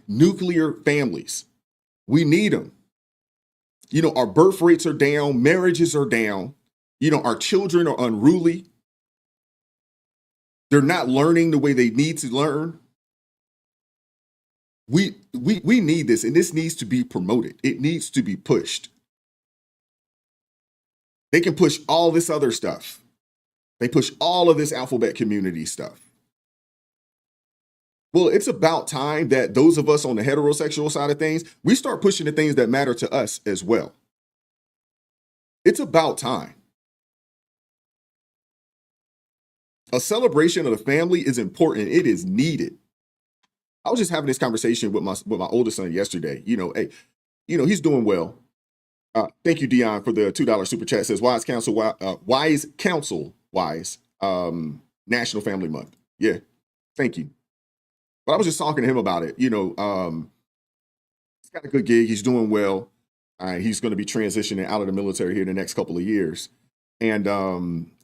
[SPEAKER 7] nuclear families. We need them. Our birth rates are down, marriages are down. Our children are unruly. They're not learning the way they need to learn. We need this, and this needs to be promoted. It needs to be pushed. They can push all this other stuff. They push all of this alphabet community stuff. Well, it's about time that those of us on the heterosexual side of things, we start pushing the things that matter to us as well. It's about time. A celebration of the family is important. It is needed. I was just having this conversation with my oldest son yesterday. He's doing well. Thank you, Dion, for the $2 super chat. It says wise counsel, National Family Month. Yeah, thank you. But I was just talking to him about it. He's got a good gig. He's doing well. He's going to be transitioning out of the military here in the next couple of years. And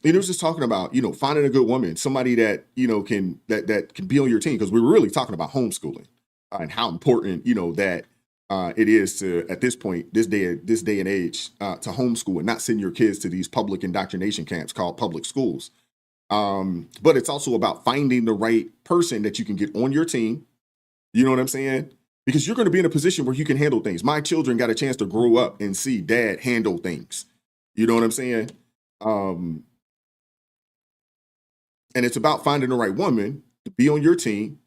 [SPEAKER 7] he was just talking about, finding a good woman, somebody that, can be on your team. Because we were really talking about homeschooling and how important, that it is to, at this point, this day and age, to homeschool and not send your kids to these public indoctrination camps called public schools. But it's also about finding the right person that you can get on your team. You know what I'm saying? Because you're going to be in a position where you can handle things. My children got a chance to grow up and see dad handle things. You know what I'm saying? And it's about finding the right woman to be on your team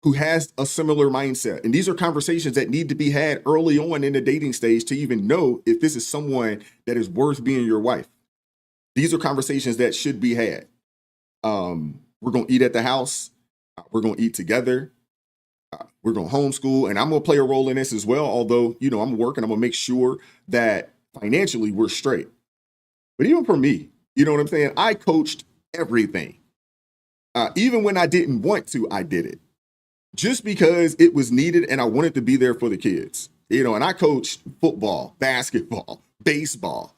[SPEAKER 7] who has a similar mindset. And these are conversations that need to be had early on in the dating stage to even know if this is someone that is worth being your wife. These are conversations that should be had. We're going to eat at the house. We're going to eat together. We're going to homeschool. And I'm going to play a role in this as well. Although, I'm working, I'm going to make sure that financially we're straight. But even for me, you know what I'm saying? I coached everything. Even when I didn't want to, I did it. Just because it was needed and I wanted to be there for the kids. And I coached football, basketball, baseball,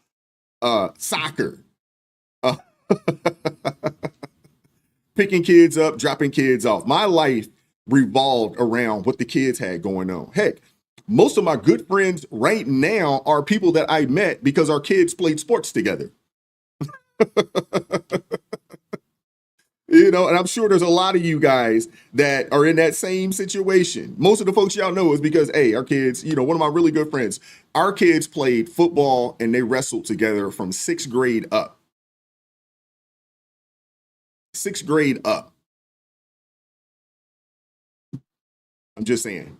[SPEAKER 7] soccer. Picking kids up, dropping kids off. My life revolved around what the kids had going on. Heck, most of my good friends right now are people that I met because our kids played sports together. And I'm sure there's a lot of you guys that are in that same situation. Most of the folks y'all know is because, hey, our kids, one of my really good friends, our kids played football and they wrestled together from 6th grade up. 6th grade up. I'm just saying.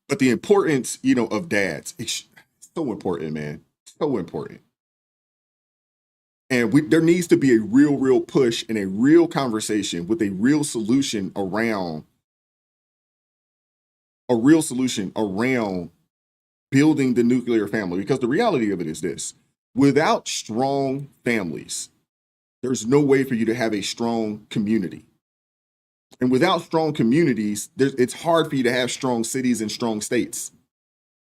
[SPEAKER 7] But the importance, of dads, it's so important, man. So important. And there needs to be a real push and a real conversation with a real solution around building the nuclear family, because the reality of it is this: without strong families, there's no way for you to have a strong community. And without strong communities, it's hard for you to have strong cities and strong states.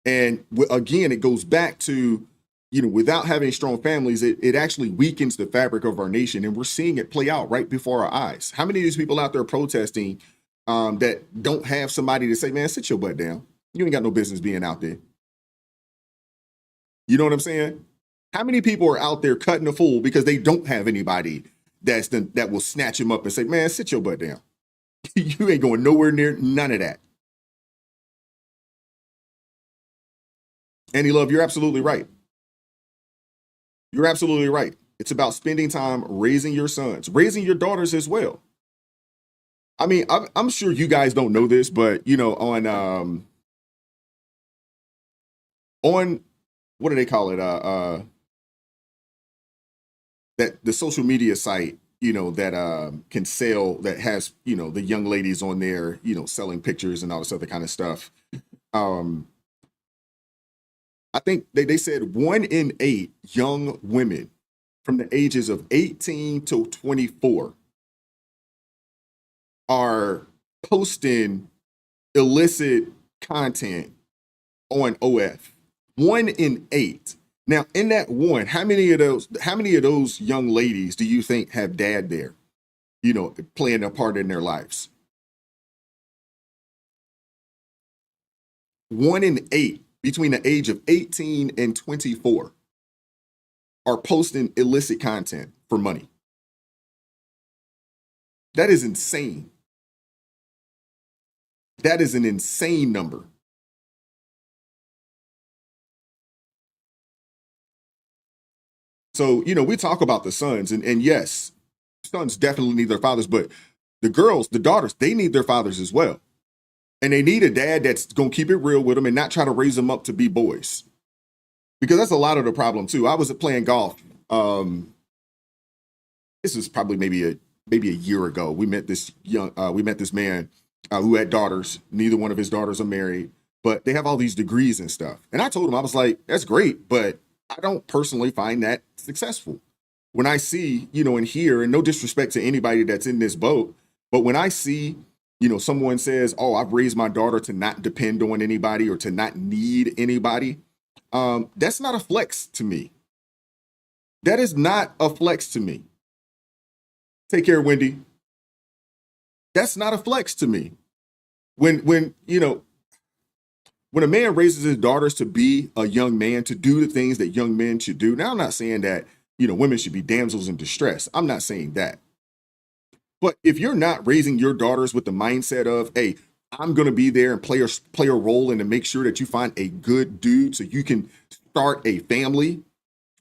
[SPEAKER 7] And again, it goes back to, without having strong families, it actually weakens the fabric of our nation. And we're seeing it play out right before our eyes. How many of these people out there protesting that don't have somebody to say, man, sit your butt down. You ain't got no business being out there. You know what I'm saying? How many people are out there cutting a fool because they don't have anybody that will snatch him up and say, man, sit your butt down. You ain't going nowhere near none of that. Annie Love, you're absolutely right. You're absolutely right. It's about spending time raising your sons, raising your daughters as well. I mean, I'm sure you guys don't know this, but on what do they call it? That the social media site, that can sell, that has, the young ladies on there, selling pictures and all this other kind of stuff. I think they said 1 in 8 young women from the ages of 18 to 24 are posting illicit content on OF. 1 in 8. Now, in that one, how many of those young ladies do you think have dad there, playing a part in their lives? 1 in 8 between the age of 18 and 24 are posting illicit content for money. That is insane. That is an insane number. So, we talk about the sons, and yes, sons definitely need their fathers, but the girls, the daughters, they need their fathers as well. And they need a dad that's going to keep it real with them and not try to raise them up to be boys. Because that's a lot of the problem too. I was playing golf. This is probably maybe a year ago. We met this man who had daughters. Neither one of his daughters are married, but they have all these degrees and stuff. And I told him, I was like, that's great, but I don't personally find that successful. When I see, and hear, and no disrespect to anybody that's in this boat, but when I see, someone says, oh, I've raised my daughter to not depend on anybody or to not need anybody, that's not a flex to me. That is not a flex to me. Take care, Wendy. That's not a flex to me. When a man raises his daughters to be a young man, to do the things that young men should do. Now, I'm not saying that, women should be damsels in distress. I'm not saying that. But if you're not raising your daughters with the mindset of, hey, I'm going to be there and play a role and to make sure that you find a good dude so you can start a family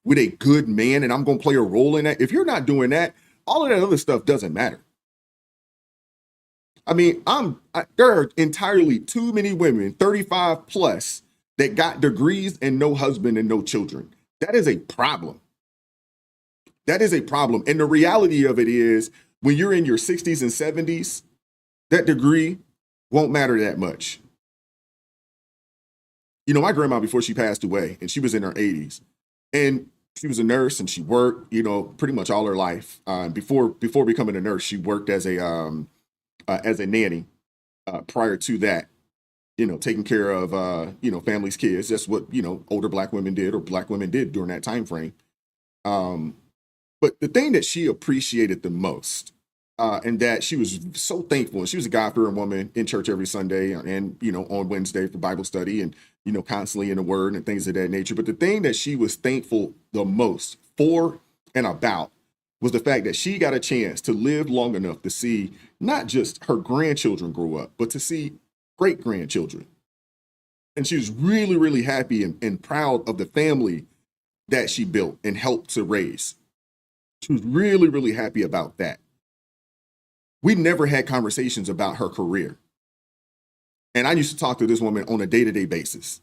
[SPEAKER 7] with a good man, and I'm going to play a role in that. If you're not doing that, all of that other stuff doesn't matter. I mean, there are entirely too many women, 35 plus, that got degrees and no husband and no children. That is a problem. That is a problem. And the reality of it is, when you're in your 60s and 70s, that degree won't matter that much. My grandma, before she passed away, and she was in her 80s, and she was a nurse and she worked, pretty much all her life. Before becoming a nurse, she worked as a nanny. Prior to that, taking care of family's kids. That's what older Black women did, or Black women did during that time frame. But the thing that she appreciated the most, and that she was so thankful, and she was a God-fearing woman in church every Sunday and, on Wednesday for Bible study and, constantly in the Word and things of that nature. But the thing that she was thankful the most for and about was the fact that she got a chance to live long enough to see not just her grandchildren grow up, but to see great-grandchildren. And she was really, really happy and proud of the family that she built and helped to raise. She was really, really happy about that. We never had conversations about her career. And I used to talk to this woman on a day-to-day basis.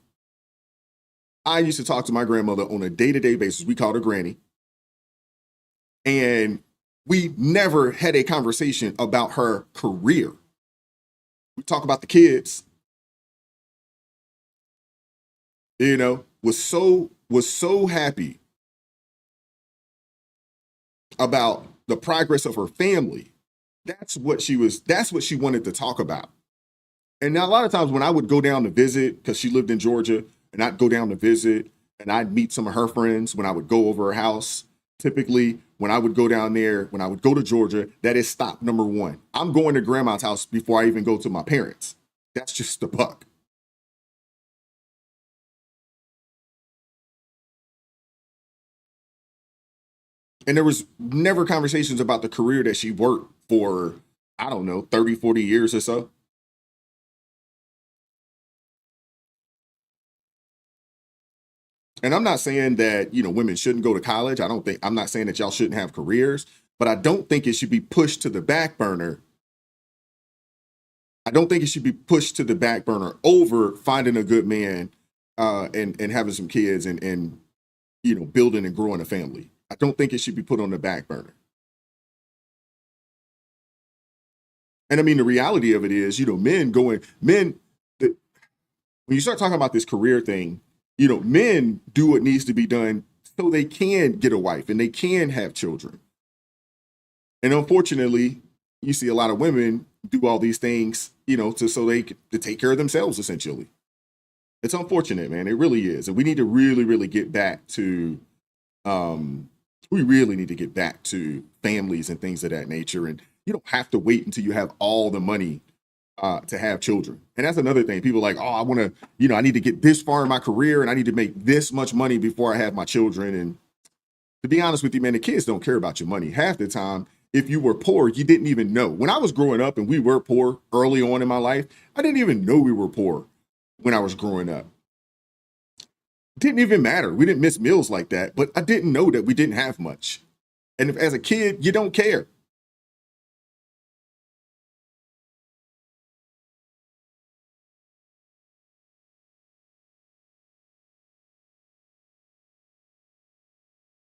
[SPEAKER 7] I used to talk to my grandmother on a day-to-day basis. We called her Granny. And we never had a conversation about her career. We talk about the kids. you know, was so happy about the progress of her family. That's what she wanted to talk about. And now a lot of times when I would go down to visit, because she lived in Georgia, and I'd go down to visit and I'd meet some of her friends when I would go over her house. Typically, when I would go down there, when I would go to Georgia, that is stop number one. I'm going to grandma's house before I even go to my parents'. That's just the buck. And there was never conversations about the career that she worked for, I don't know, 30, 40 years or so. And I'm not saying that, you know, women shouldn't go to college. I'm not saying that y'all shouldn't have careers, but I don't think it should be pushed to the back burner. I don't think it should be pushed to the back burner over finding a good man and having some kids and, you know, building and growing a family. I don't think it should be put on the back burner. And I mean, the reality of it is, you know, when you start talking about this career thing, you know, men do what needs to be done so they can get a wife and they can have children. And unfortunately, you see a lot of women do all these things, you know, so they to take care of themselves, essentially. It's unfortunate, man. It really is. And we need to really, really get back to, we really need to get back to families and things of that nature. And you don't have to wait until you have all the money to have children. And that's another thing. People are like, oh, I want to, you know, I need to get this far in my career and I need to make this much money before I have my children. And to be honest with you, man, the kids don't care about your money. Half the time, if you were poor, you didn't even know. When I was growing up and we were poor early on in my life, I didn't even know we were poor when I was growing up. Didn't even matter. We didn't miss meals like that, but I didn't know that we didn't have much. And as a kid, you don't care.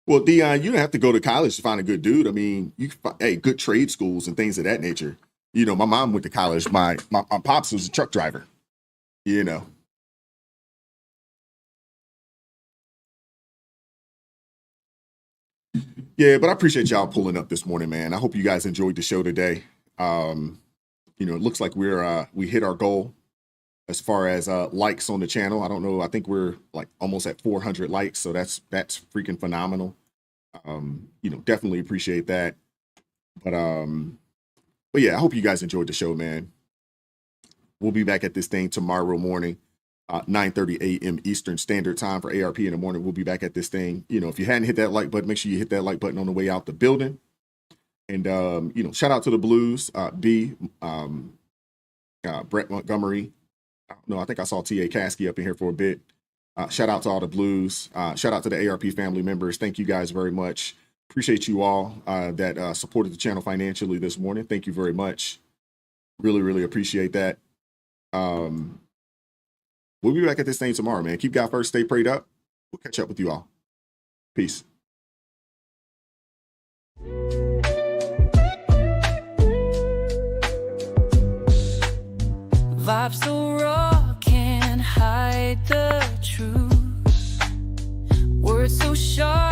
[SPEAKER 7] Well, Dion, you don't have to go to college to find a good dude. I mean, you can find, good trade schools and things of that nature. You know, my mom went to college. My pops was a truck driver, you know. Yeah, but I appreciate y'all pulling up this morning, man. I hope you guys enjoyed the show today. You know, it looks like we hit our goal as far as likes on the channel. I don't know. I think we're like almost at 400 likes, so that's freaking phenomenal. You know, definitely appreciate that. But yeah, I hope you guys enjoyed the show, man. We'll be back at this thing tomorrow morning, 9:30 a.m. Eastern Standard Time for ARP in the morning. We'll be back at this thing. You know, if you hadn't hit that like button, make sure you hit that like button on the way out the building. And you know, shout out to the Blues, Brett Montgomery. No, I think I saw T.A. Caskey up in here for a bit. Shout out to all the Blues. Shout out to the ARP family members. Thank you guys very much. Appreciate you all that supported the channel financially this morning. Thank you very much. Really, really appreciate that. We'll be back at this thing tomorrow, man. Keep God first. Stay prayed up. We'll catch up with you all. Peace.
[SPEAKER 2] Vibes so raw, can't hide the truth. Words so sharp.